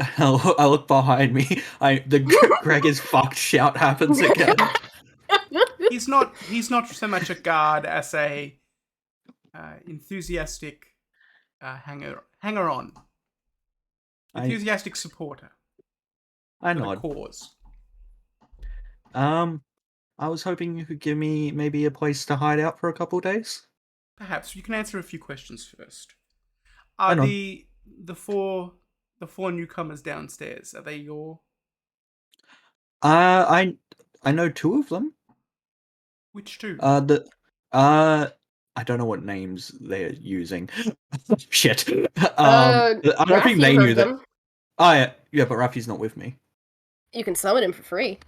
I look behind me. The Greg is fucked shout happens again. He's not so much a guard as a enthusiastic hanger on. Enthusiastic supporter. I for nod. The cause. I was hoping you could give me maybe a place to hide out for a couple days. Perhaps you can answer a few questions first. I Are know. the four newcomers downstairs? Are they your? I know two of them. Which two? I don't know what names they're using. Shit. I don't think they knew that. them. Oh yeah, but Rafi's not with me. You can summon him for free.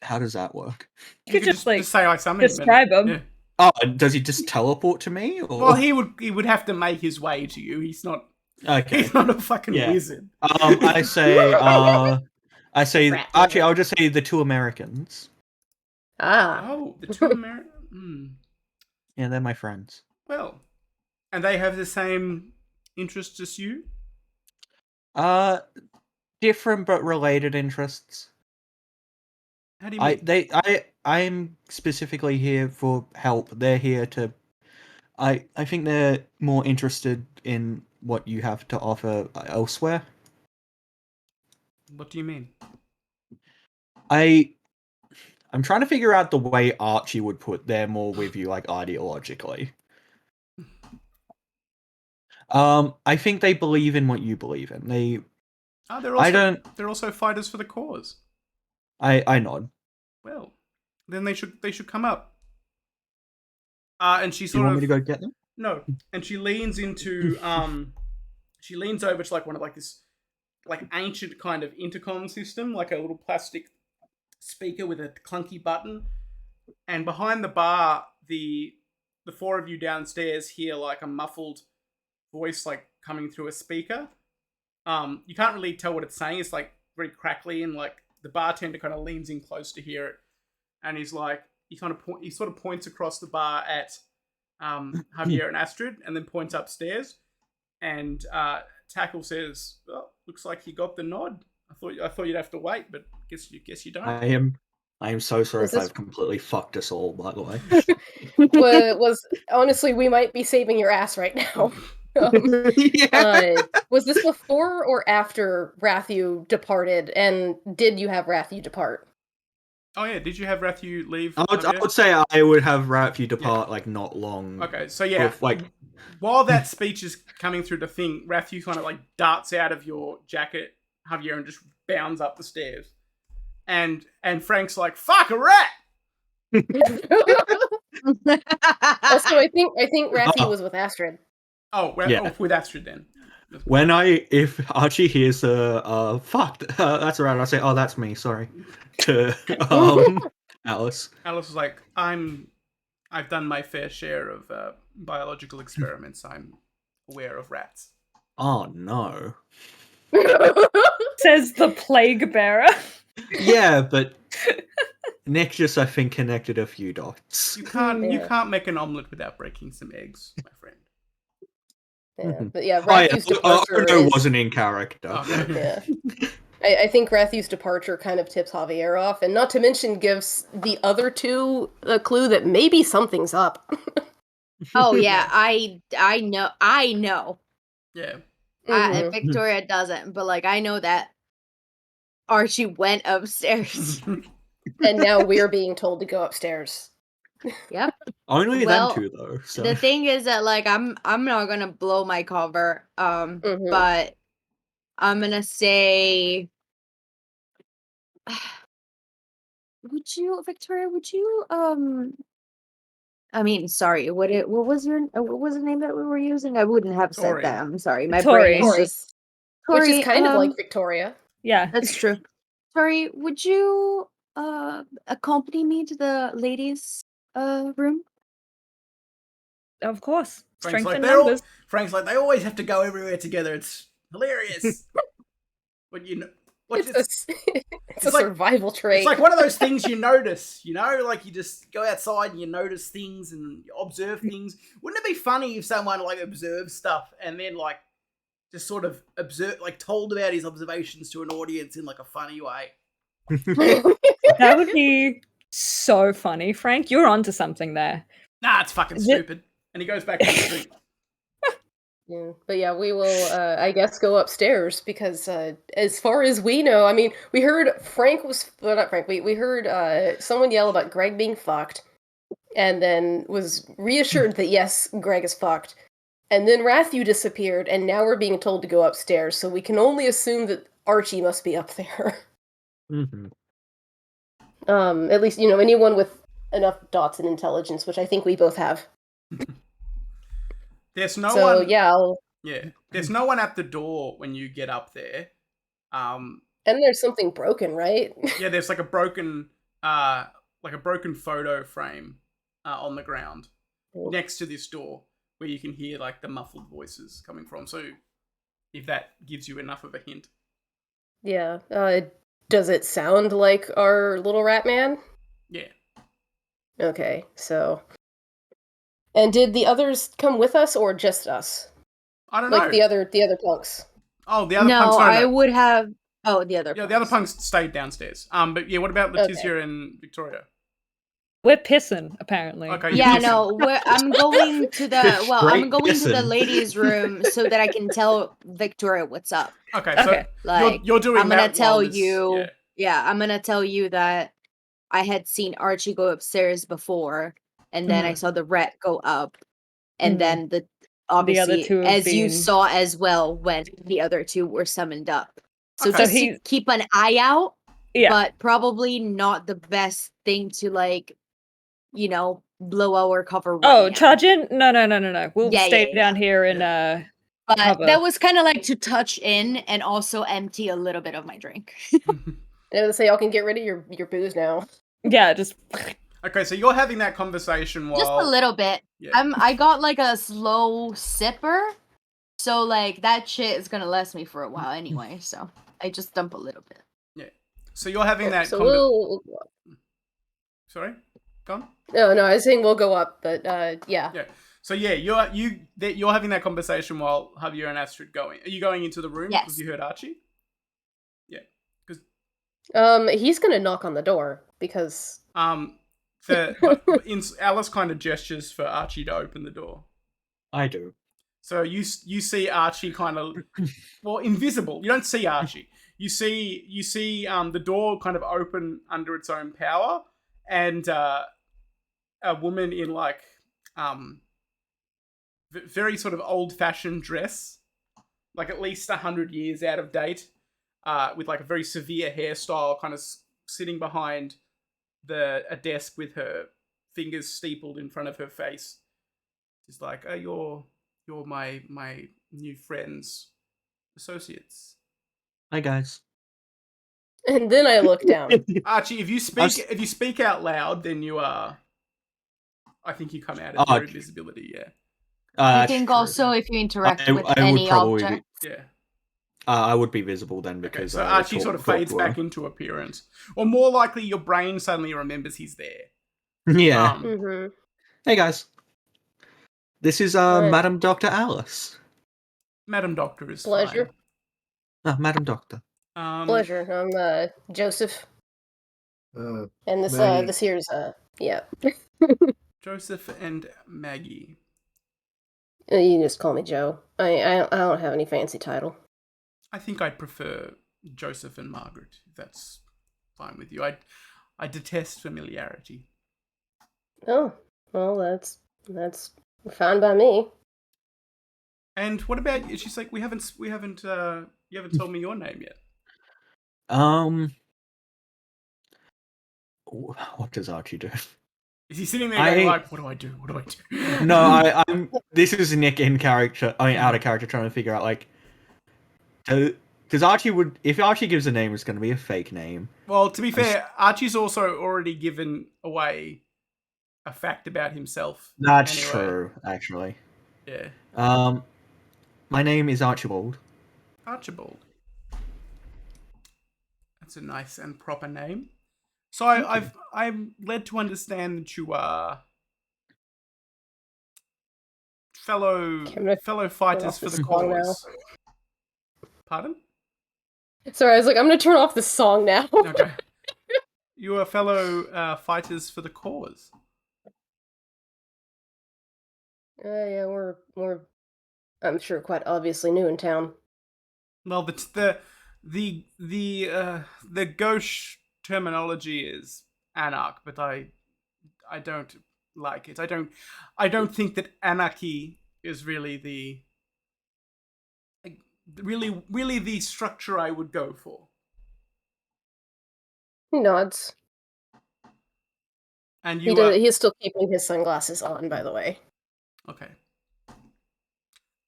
How does that work? You could just like say I summoned describe him. Yeah. Oh, does he just teleport to me? Or? Well, he would have to make his way to you. He's not. Okay. He's not a fucking wizard. I say. Rat Actually, wizard. I'll just say the two Americans. Ah. Oh, the two Americans. Yeah, they're my friends. Well, and they have the same interests as you? Different but related interests. How do you mean? I'm specifically here for help. They're here to. I think they're more interested in what you have to offer elsewhere. What do you mean? I'm trying to figure out the way Archie would put they're more with you, like, ideologically. I think they believe in what you believe in. They're also fighters for the cause. I nod. Well, then they should come up. And she Do you sort want of me to go get them? no, and she leans into she leans over to like one of like this like ancient kind of intercom system, like a little plastic speaker with a clunky button, and behind the bar, the four of you downstairs hear like a muffled voice like coming through a speaker. You can't really tell what it's saying. It's like very crackly, and like the bartender kind of leans in close to hear it, and he's like, he sort of points across the bar at Javier and Astrid, and then points upstairs, and Tackle says, "Well, looks like you got the nod. I thought you'd have to wait, but guess you don't." I am so sorry Was if this- I've completely fucked us all, by the way. was honestly, we might be saving your ass right now. Was this before or after Rathu departed, and did you have Rathu depart? Oh yeah, did you have Rathu leave? I would say I would have Rathu depart like not long. Okay, so yeah, like while that speech is coming through the thing, Rathu kind of like darts out of your jacket, Javier, and just bounds up the stairs. And Frank's like, "Fuck, a rat!" Also, I think Rathu was with Astrid. Oh, with Astrid then. If Archie hears fucked, that's right, I say, "Oh, that's me, sorry." To Alice. Alice was like, I've done my fair share of biological experiments. I'm aware of rats. Oh no. Says the plague bearer. Yeah, but Nick just, I think, connected a few dots. You can't make an omelet without breaking some eggs, my friend. Yeah, but yeah, Rathu's departure wasn't in character. Okay. Yeah. I think Rathu's departure kind of tips Javier off, and not to mention gives the other two a clue that maybe something's up. Oh yeah, I know. Yeah. Victoria doesn't, but like I know that Archie went upstairs. And now we're being told to go upstairs. Yep. Only Well, them two though. So. The thing is that like I'm not gonna blow my cover, but I'm gonna say, Victoria, I mean, sorry, what was the name that we were using? I wouldn't have said Tori. that. I'm sorry, my Tori. brain is just Which is kind of like Victoria. Yeah, that's true. Tori, would you accompany me to the ladies' room? of course. Frank's Strength like, in numbers. Frank's like, they always have to go everywhere together. It's hilarious. But It's a like- survival trait. it's like one of those things you notice, like you just go outside and you notice things and you observe things. Wouldn't it be funny if someone like observes stuff and then like just sort of told about his observations to an audience in like a funny way? That would be so funny, Frank. You're onto something there. Nah, it's fucking stupid. And he goes back to the street. Yeah. But yeah, we will, I guess, go upstairs because, as far as we know, I mean, we heard we heard someone yell about Greg being fucked, and then was reassured that yes, Greg is fucked. And then Rathu disappeared, and now we're being told to go upstairs, so we can only assume that Archie must be up there. Mm-hmm. At least, anyone with enough dots and intelligence, which I think we both have. There's no So, one. yeah, There's no one at the door when you get up there. and there's something broken, right? Yeah, there's like a broken photo frame on the ground next to this door where you can hear like the muffled voices coming from. So if that gives you enough of a hint. Yeah. Does it sound like our little rat man? Yeah. Okay, so... And did the others come with us, or just us? I don't know. Like the other punks? Oh, the other punks. No, I would have... Oh, the other Yeah, the other punks stayed downstairs. But yeah, what about Letizia and Victoria? We're pissing, apparently. Okay. Yeah, no, I'm going to the pissing. ladies' room so that I can tell Victoria what's up. Okay, Okay. so you're doing I'm gonna that tell while this- you yeah. I'm gonna tell you that I had seen Archie go upstairs before, and then I Mhm. saw the rat go up, and Mhm. then other obviously, two have as you been- saw as well when the other two were summoned up. So Okay. So just he- keep an eye out, Yeah. but probably not the best thing to like, blow our cover right Oh, now. charge in? No. We'll Yeah, stay yeah, down here and But cover. that was kind of like to touch in and also empty a little bit of my drink. I was gonna say y'all can get rid of your booze now. Yeah, just Okay, so you're having that conversation while... Just a little bit. Yeah. I got like a slow sipper, so like that shit is gonna last me for a while anyway. So I just dump a little bit. Yeah. So you're having that So we'll. Sorry? Go on? No, I was saying we'll go up, but yeah. Yeah. So yeah, you're having that conversation while Javier and Astrid going. Are you going into the room Yes. because you heard Archie? Yeah. Because He's gonna knock on the door because Alice kind of gestures for Archie to open the door. I do. So you see Archie kind of invisible. You don't see Archie. You see the door kind of open under its own power, and a woman in like very sort of old-fashioned dress, like at least 100 years out of date, with like a very severe hairstyle, kind of sitting behind a desk with her fingers steepled in front of her face. She's like, "Oh, you're my new friends, associates." Hi guys. and then I look down. Archie, if you speak out loud, then you are. I think you come out of your invisibility. Yeah. I That's think true. also if you interact with I would any probably object. Yeah. I would be visible then Okay, because so I Archie sort of fades back into appearance, or more likely, your brain suddenly remembers he's there. Yeah. Mm-hmm. Hey guys. This is Right. Madam Dr. Alice. Madam Doctor is Pleasure. Madam Doctor. fine. Pleasure. I'm Joseph, and this Maggie. this here's yeah. Joseph and Maggie. You can just call me Joe. I don't have any fancy title. I think I'd prefer Joseph and Margaret, if that's fine with you. I detest familiarity. Oh, well, that's fine by me. And what about? She's like, we haven't. You haven't told me your name yet. What does Archie do? Is he sitting there going like, what do I do? What do I do? No, I'm. This is Nick in character. I mean, out of character, trying to figure out like, because if Archie gives a name, it's going to be a fake name. Well, to be fair, Archie's also already given away a fact about himself. That's anyway. true, actually. Yeah. My name is Archibald. Archibald. That's a nice and proper name. So I'm led to understand that you are fellow fighters for the cause. Pardon? Sorry, I was like, I'm gonna turn off the song now. Okay. You are fellow fighters for the cause. Yeah, we're I'm sure quite obviously new in town. Well, the gauche terminology is anarch, but I don't like it. I don't think that anarchy is really the structure I would go for. He nods. And He's still keeping his sunglasses on, by the way. Okay.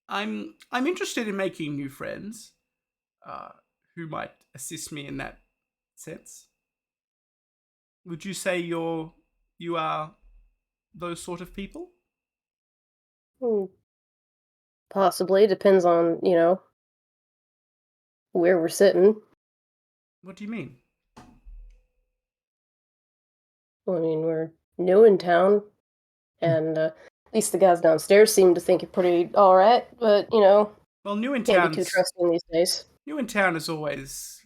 I'm interested in making new friends, who might assist me in that sense. Would you say you are those sort of people? Possibly. Depends on, where we're sitting. What do you mean? Well, I mean, we're new in town, and at least the guys downstairs seem to think it pretty alright, but, Well, new in can't town be too trusting these days. New in town is always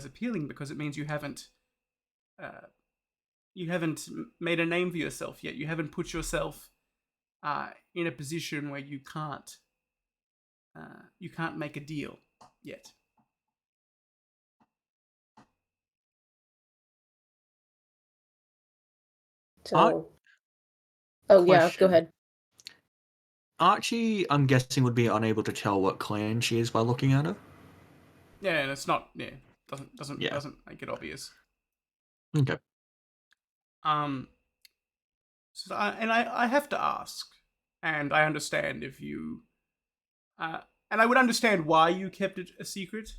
appealing because it means you haven't made a name for yourself yet. You haven't put yourself in a position where you can't make a deal yet. So. Oh yeah, go question. ahead. Archie, I'm guessing, would be unable to tell what clan she is by looking at her. Yeah, and it's not. Yeah, doesn't Yeah. doesn't make it obvious. Okay. So I have to ask, and I understand if you, and I would understand why you kept it a secret.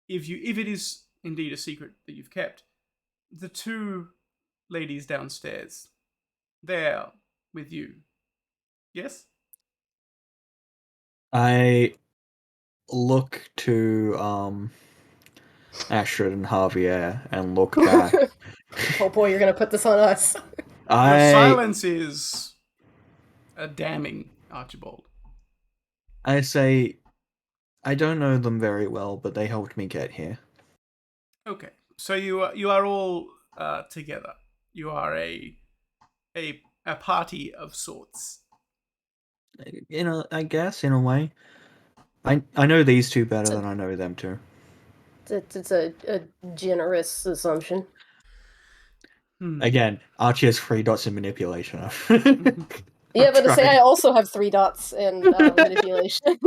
If it is indeed a secret that you've kept, the two ladies downstairs, they're with you. Yes. I look to Astrid and Javier and look back. Oh boy, you're gonna put this on us. Your silence is damning, Archibald. I say, I don't know them very well, but they helped me get here. Okay, so you are all together. You are a party of sorts. I guess, in a way. I know these two better than I know them two. It's a generous assumption. Again, Archie has 3 dots in manipulation. Yeah, but to say I also have 3 dots in manipulation.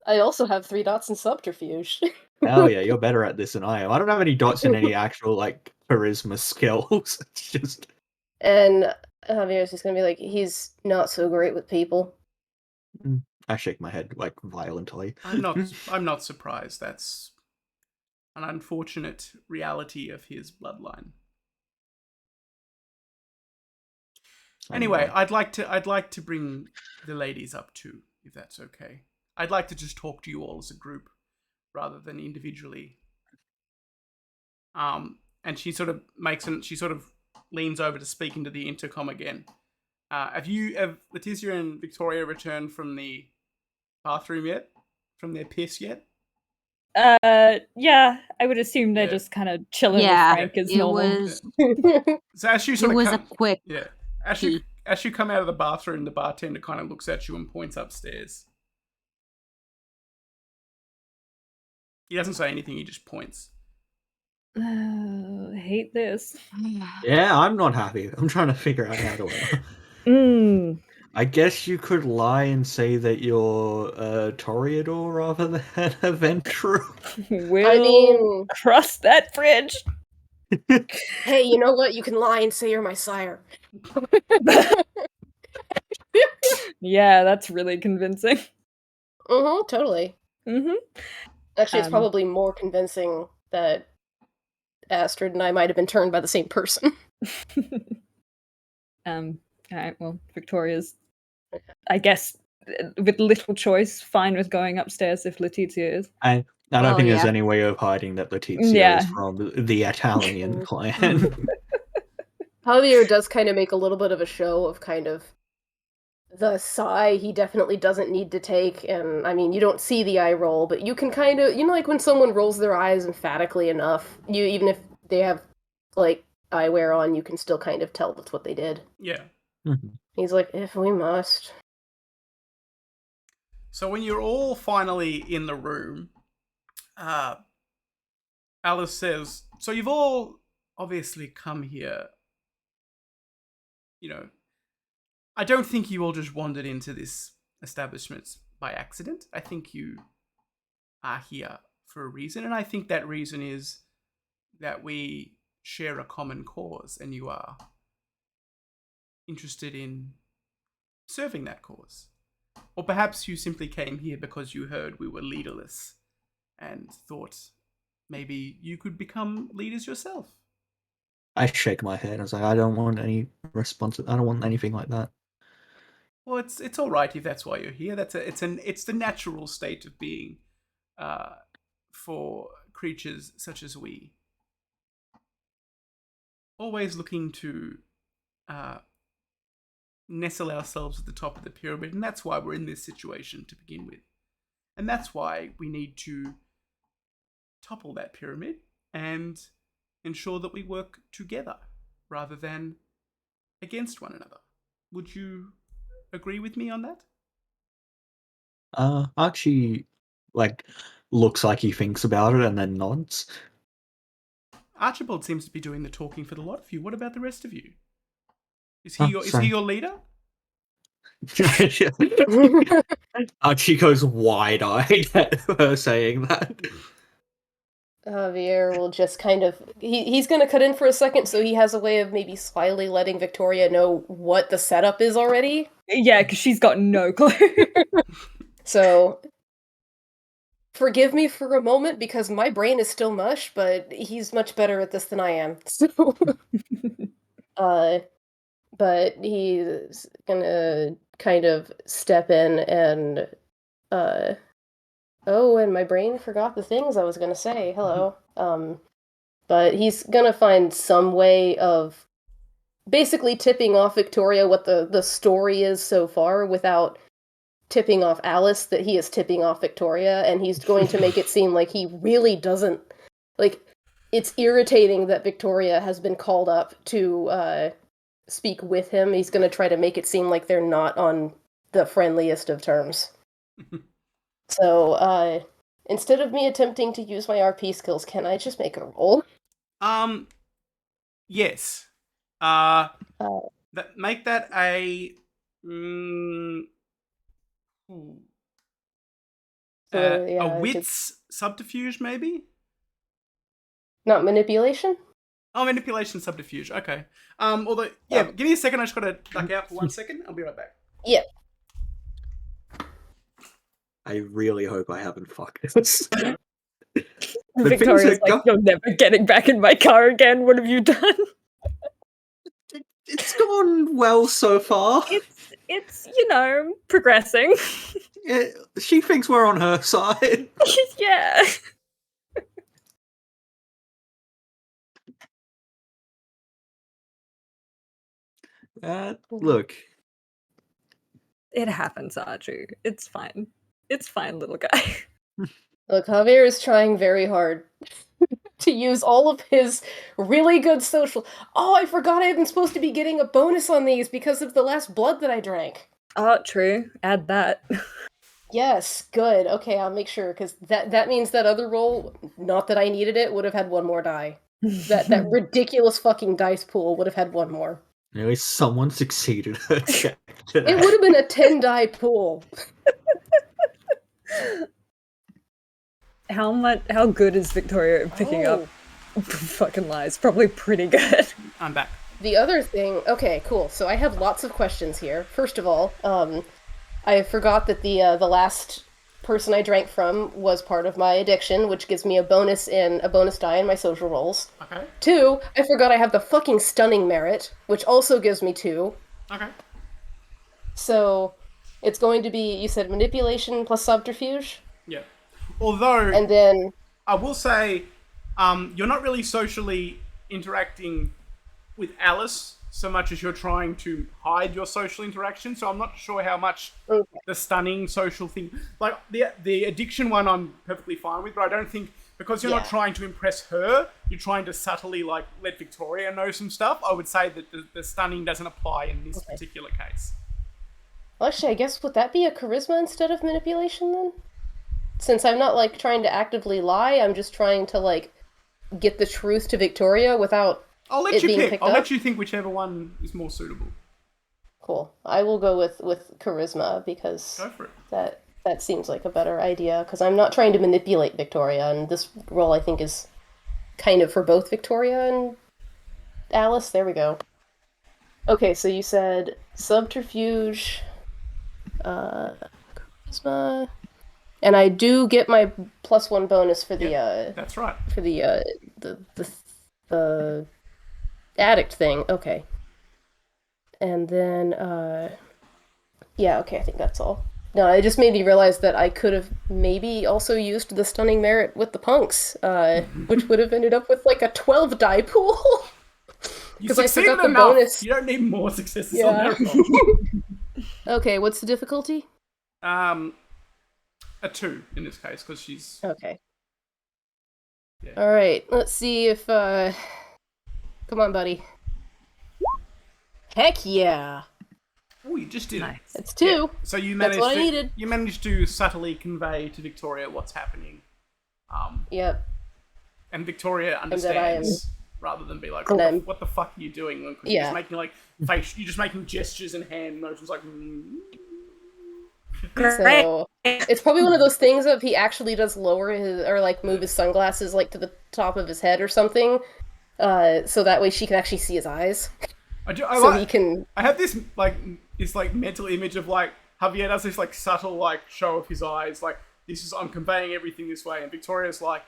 I also have 3 dots in subterfuge. Hell yeah, you're better at this than I am. I don't have any dots in any actual, like, charisma skills. It's just... And Javier's just gonna be like, he's not so great with people. I shake my head, like, violently. I'm not surprised. That's an unfortunate reality of his bloodline. Anyway, I'd like to bring the ladies up too, if that's okay. I'd like to just talk to you all as a group rather than individually. And she sort of leans over to speak into the intercom again. Have Leticia and Victoria returned from the bathroom yet? From their piss yet? Yeah, I would assume they're just kind of chilling with Frank as normal. So as you sort It of was a quick. Yeah. As you come out of the bathroom, the bartender kind of looks at you and points upstairs. He doesn't say anything, he just points. I hate this. Yeah, I'm not happy. I'm trying to figure out how to... I guess you could lie and say that you're a Toreador rather than a Ventru. We'll cross that bridge. Hey, you know what? You can lie and say you're my sire. Yeah, that's really convincing. Totally. Actually, it's probably more convincing that Astrid and I might have been turned by the same person. Alright, well, Victoria's, I guess, with little choice, fine with going upstairs if Leticia is. I don't think there's any way of hiding that Leticia is from the Italian clan. Javier does kind of make a little bit of a show of kind of the sigh he definitely doesn't need to take, and I mean, you don't see the eye roll, but you can kind of, like when someone rolls their eyes emphatically enough, even if they have, like, eyewear on, you can still kind of tell that's what they did. Yeah. He's like, if we must. So when you're all finally in the room, Alice says, so you've all obviously come here, I don't think you all just wandered into this establishment by accident. I think you are here for a reason, and I think that reason is that we share a common cause, and you are interested in serving that cause. Or perhaps you simply came here because you heard we were leaderless and thought maybe you could become leaders yourself. I shake my head. I was like, I don't want any response. I don't want anything like that. Well, it's all right if that's why you're here. It's the natural state of being for creatures such as we. Always looking to nestle ourselves at the top of the pyramid, and that's why we're in this situation to begin with. And that's why we need to topple that pyramid and ensure that we work together rather than against one another. Would you agree with me on that? Archie, looks like he thinks about it and then nods. Archibald seems to be doing the talking for the lot of you. What about the rest of you? Is Oh, he sorry. your leader? Archie goes wide-eyed at her saying that. Javier will just kind of he's gonna cut in for a second, so he has a way of maybe slyly letting Victoria know what the setup is already. Yeah, because she's got no clue. So forgive me for a moment because my brain is still mush, but he's much better at this than I am. So but he's gonna kind of step in and oh, and my brain forgot the things I was gonna say. Hello. But he's gonna find some way of basically tipping off Victoria what the story is so far without tipping off Alice that he is tipping off Victoria, and he's going to make it seem like he really doesn't like it's irritating that Victoria has been called up to speak with him. He's going to try to make it seem like they're not on the friendliest of terms. So, instead of me attempting to use my RP skills, can I just make a roll? Yes. Make that a a wits subterfuge, maybe? Not manipulation? Oh, manipulation subterfuge. Okay. Although, yeah, give me a second. I just gotta duck out for 1 second. I'll be right back. Yeah. I really hope I haven't fucked this. Victoria's like, you're never getting back in my car again. What have you done? It's gone well so far. It's progressing. She thinks we're on her side. Yeah. Look. It happens, Archie. It's fine. It's fine, little guy. Look, Javier is trying very hard to use all of his really good social... Oh, I forgot I'm supposed to be getting a bonus on these because of the last blood that I drank. Oh, true. Add that. Yes, good. Okay, I'll make sure, because that means that other roll, not that I needed it, would have had one more die. That ridiculous fucking dice pool would have had one more. At least someone succeeded her check today. It would have been a 10-die pool. How good is Victoria at picking up fucking lies? Probably pretty good. I'm back. The other thing... Okay, cool. So I have lots of questions here. First of all, I forgot that the last person I drank from was part of my addiction, which gives me a bonus die in my social rolls. Okay. 2, I forgot I have the fucking stunning merit, which also gives me 2. Okay. So it's going to be, you said manipulation plus subterfuge? Yeah. Although, and then I will say, you're not really socially interacting with Alice so much as you're trying to hide your social interaction. So I'm not sure how much the stunning social thing, like the addiction one, I'm perfectly fine with, but I don't think because you're not trying to impress her, you're trying to subtly like let Victoria know some stuff. I would say that the stunning doesn't apply in this particular case. Well, actually, I guess would that be a charisma instead of manipulation then? Since I'm not like trying to actively lie, I'm just trying to like get the truth to Victoria without. I'll let you pick. I'll let you think whichever one is more suitable. Cool. I will go with charisma because go for it. That seems like a better idea because I'm not trying to manipulate Victoria, and this role I think is kind of for both Victoria and Alice. There we go. Okay, so you said subterfuge, charisma, and I do get my +1 bonus for the. That's right. For the addict thing. Okay. And then yeah, okay, I think that's all. No, it just made me realize that I could have maybe also used the stunning merit with the punks, which would have ended up with like a 12 die pool. Because I forgot the bonus. You don't need more successes on that roll. Okay, what's the difficulty? A 2 in this case, because she's okay. Yeah. All right, let's see if come on, buddy. Heck yeah! Oh, you just did it. It's 2. Yeah. So you managed. That's what I needed. You managed to subtly convey to Victoria what's happening. Yep. And Victoria and that I am. understands rather than be like, And I'm- what the fuck are you doing? Because you're Yeah. just making like you're just making gestures and hand motions like. So it's probably one of those things of he actually does lower his or like move his sunglasses like to the top of his head or something, so that way she can actually see his eyes. He can. I have this mental image of like Javier does this like subtle like show of his eyes, like this is I'm conveying everything this way, and Victoria's like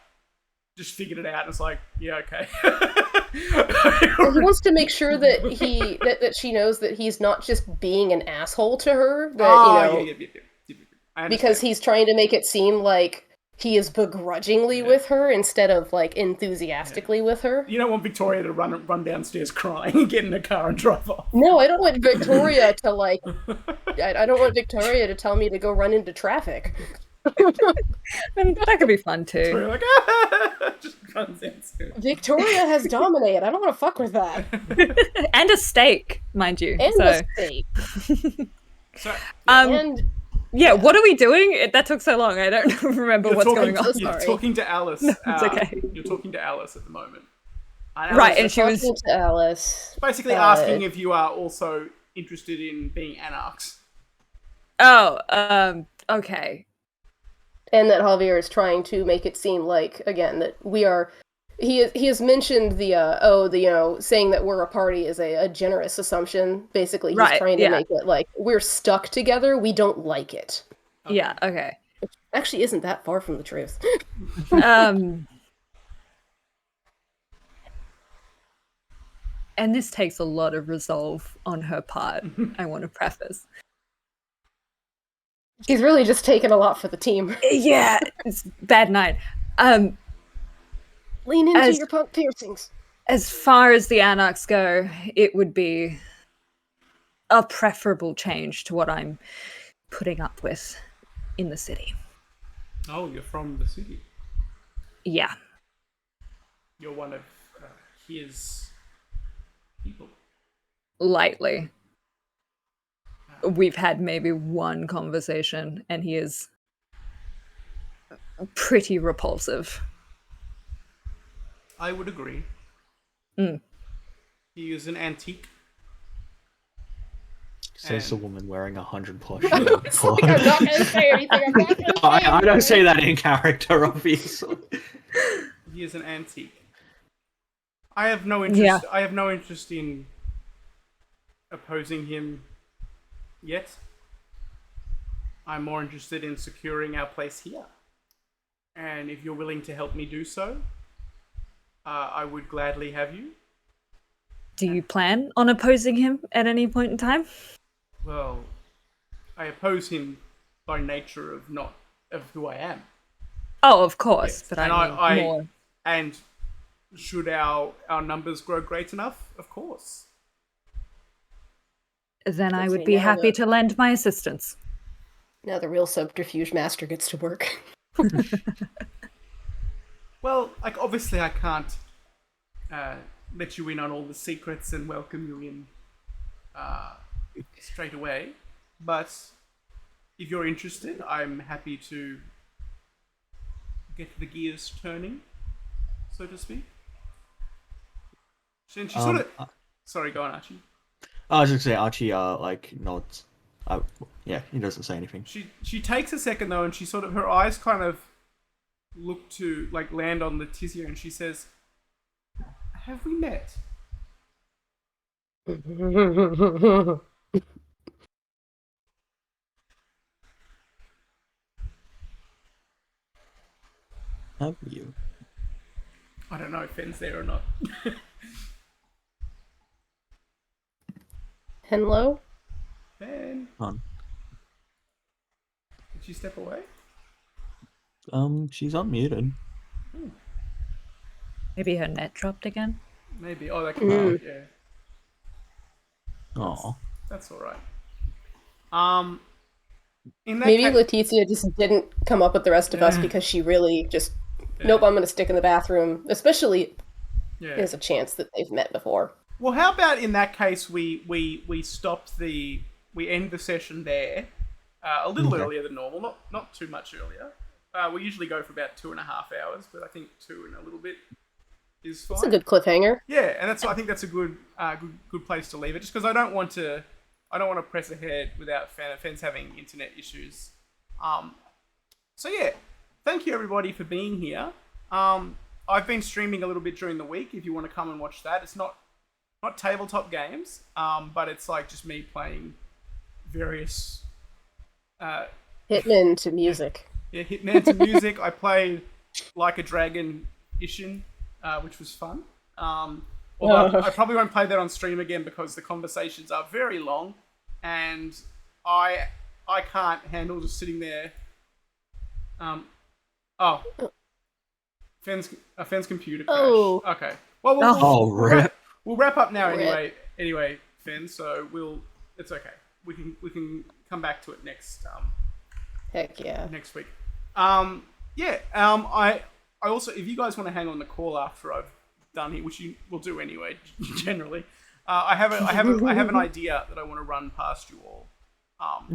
just figured it out, and it's like yeah, okay. Well, he wants to make sure that that she knows that he's not just being an asshole to her. That I because he's trying to make it seem like he is begrudgingly with her instead of like enthusiastically with her. You don't want Victoria to run downstairs crying and get in a car and drive off. No, I don't want Victoria to like. I don't want Victoria to tell me to go run into traffic. And that could be fun too. Victoria like just runs downstairs. Victoria has dominated. I don't want to fuck with that. And a steak, mind you. And so. a steak. And yeah, what are we doing? That took so long. I don't remember what's going on. You're talking to Alice. No, it's okay. You're talking to Alice at the moment. Right, and she was talking to Alice. Basically asking if you are also interested in being anarchs. Oh, okay. And that Javier is trying to make it seem like, again, that we are. He has mentioned the saying that we're a party is a generous assumption. Basically, he's trying to make it like we're stuck together. We don't like it. Okay. Yeah. Okay. Which actually isn't that far from the truth. And this takes a lot of resolve on her part. I want to preface. He's really just taken a lot for the team. Yeah, it's bad night. Lean into your punk piercings. As far as the anarchs go, it would be a preferable change to what I'm putting up with in the city. Oh, you're from the city. Yeah. You're one of his people. Lightly. We've had maybe one conversation, and he is pretty repulsive. I would agree. He is an antique. Says the woman wearing 100 plush. I'm not going to say anything. I don't say that in character, obviously. He is an antique. I have no interest. Yeah. I have no interest in opposing him yet. I'm more interested in securing our place here. And if you're willing to help me do so, I would gladly have you. Do you plan on opposing him at any point in time? Well, I oppose him by nature of who I am. Oh, of course, Yes. but And I mean more. And should our numbers grow great enough, of course. Then I Let's would see, be now happy the- to lend my assistance. Now the real subterfuge master gets to work. Well, like obviously I can't let you in on all the secrets and welcome you in straight away, but if you're interested, I'm happy to get the gears turning, so to speak. And she sort of... Sorry, go on, Archie. I was just gonna say Archie nods. Yeah, he doesn't say anything. She takes a second though, and she sort of her eyes kind of look to like land on Letizia, and she says, "Have we met?" Have you? I don't know if Fenn's there or not. Hello? Fen, On. did she step away? She's unmuted. Maybe her net dropped again? Maybe. Oh, that could be. Yeah. Aw. That's all right. In that Maybe ca- Leticia just didn't come up with the rest of us because she really just, nope, I'm going to stick in the bathroom. Especially, yeah. there's a chance that they've met before. Well, how about in that case we end the session there, a little earlier than normal, not too much earlier. we usually go for about 2.5 hours, but I think 2 and a little bit is fine. It's a good cliffhanger. Yeah, and I think that's a good place to leave it. Just because I don't want to press ahead without fans having internet issues. So yeah, thank you everybody for being here. I've been streaming a little bit during the week. If you want to come and watch that, it's not tabletop games, but it's like just me playing various Hitman to music. Yeah, Hitman to music. I played Like a Dragon Ishin, which was fun. Although I probably won't play that on stream again because the conversations are very long, and I can't handle just sitting there. Fenn's computer crash. Oh. Okay. Well, we'll wrap up now anyway. Anyway, Fenn. So it's okay. We can come back to it next. Heck yeah. Next week. I also, if you guys want to hang on the call after I've done it, which you will do anyway, generally, I have an idea that I want to run past you all.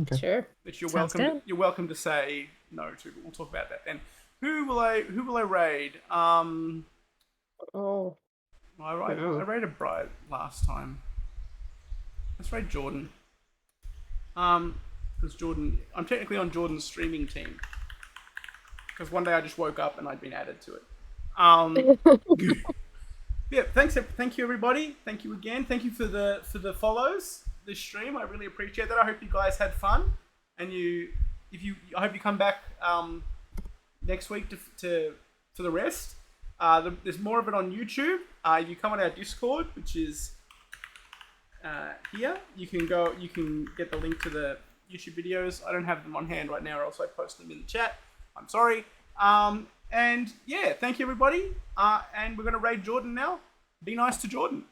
Okay. Sure. That you're welcome to say no to, but we'll talk about that then. Who will I raid? I raided Bright last time. Let's raid Jordan. Because Jordan, I'm technically on Jordan's streaming team. Because one day I just woke up and I'd been added to it. Yeah, thank you everybody. Thank you again. Thank you for the follows this stream. I really appreciate that. I hope you guys had fun, and I hope you come back next week to the rest. There's more of it on YouTube. If you come on our Discord, which is here, you can get the link to the YouTube videos. I don't have them on hand right now, or else I post them in the chat. I'm sorry. And yeah, thank you everybody. And we're gonna raid Jordan now. Be nice to Jordan.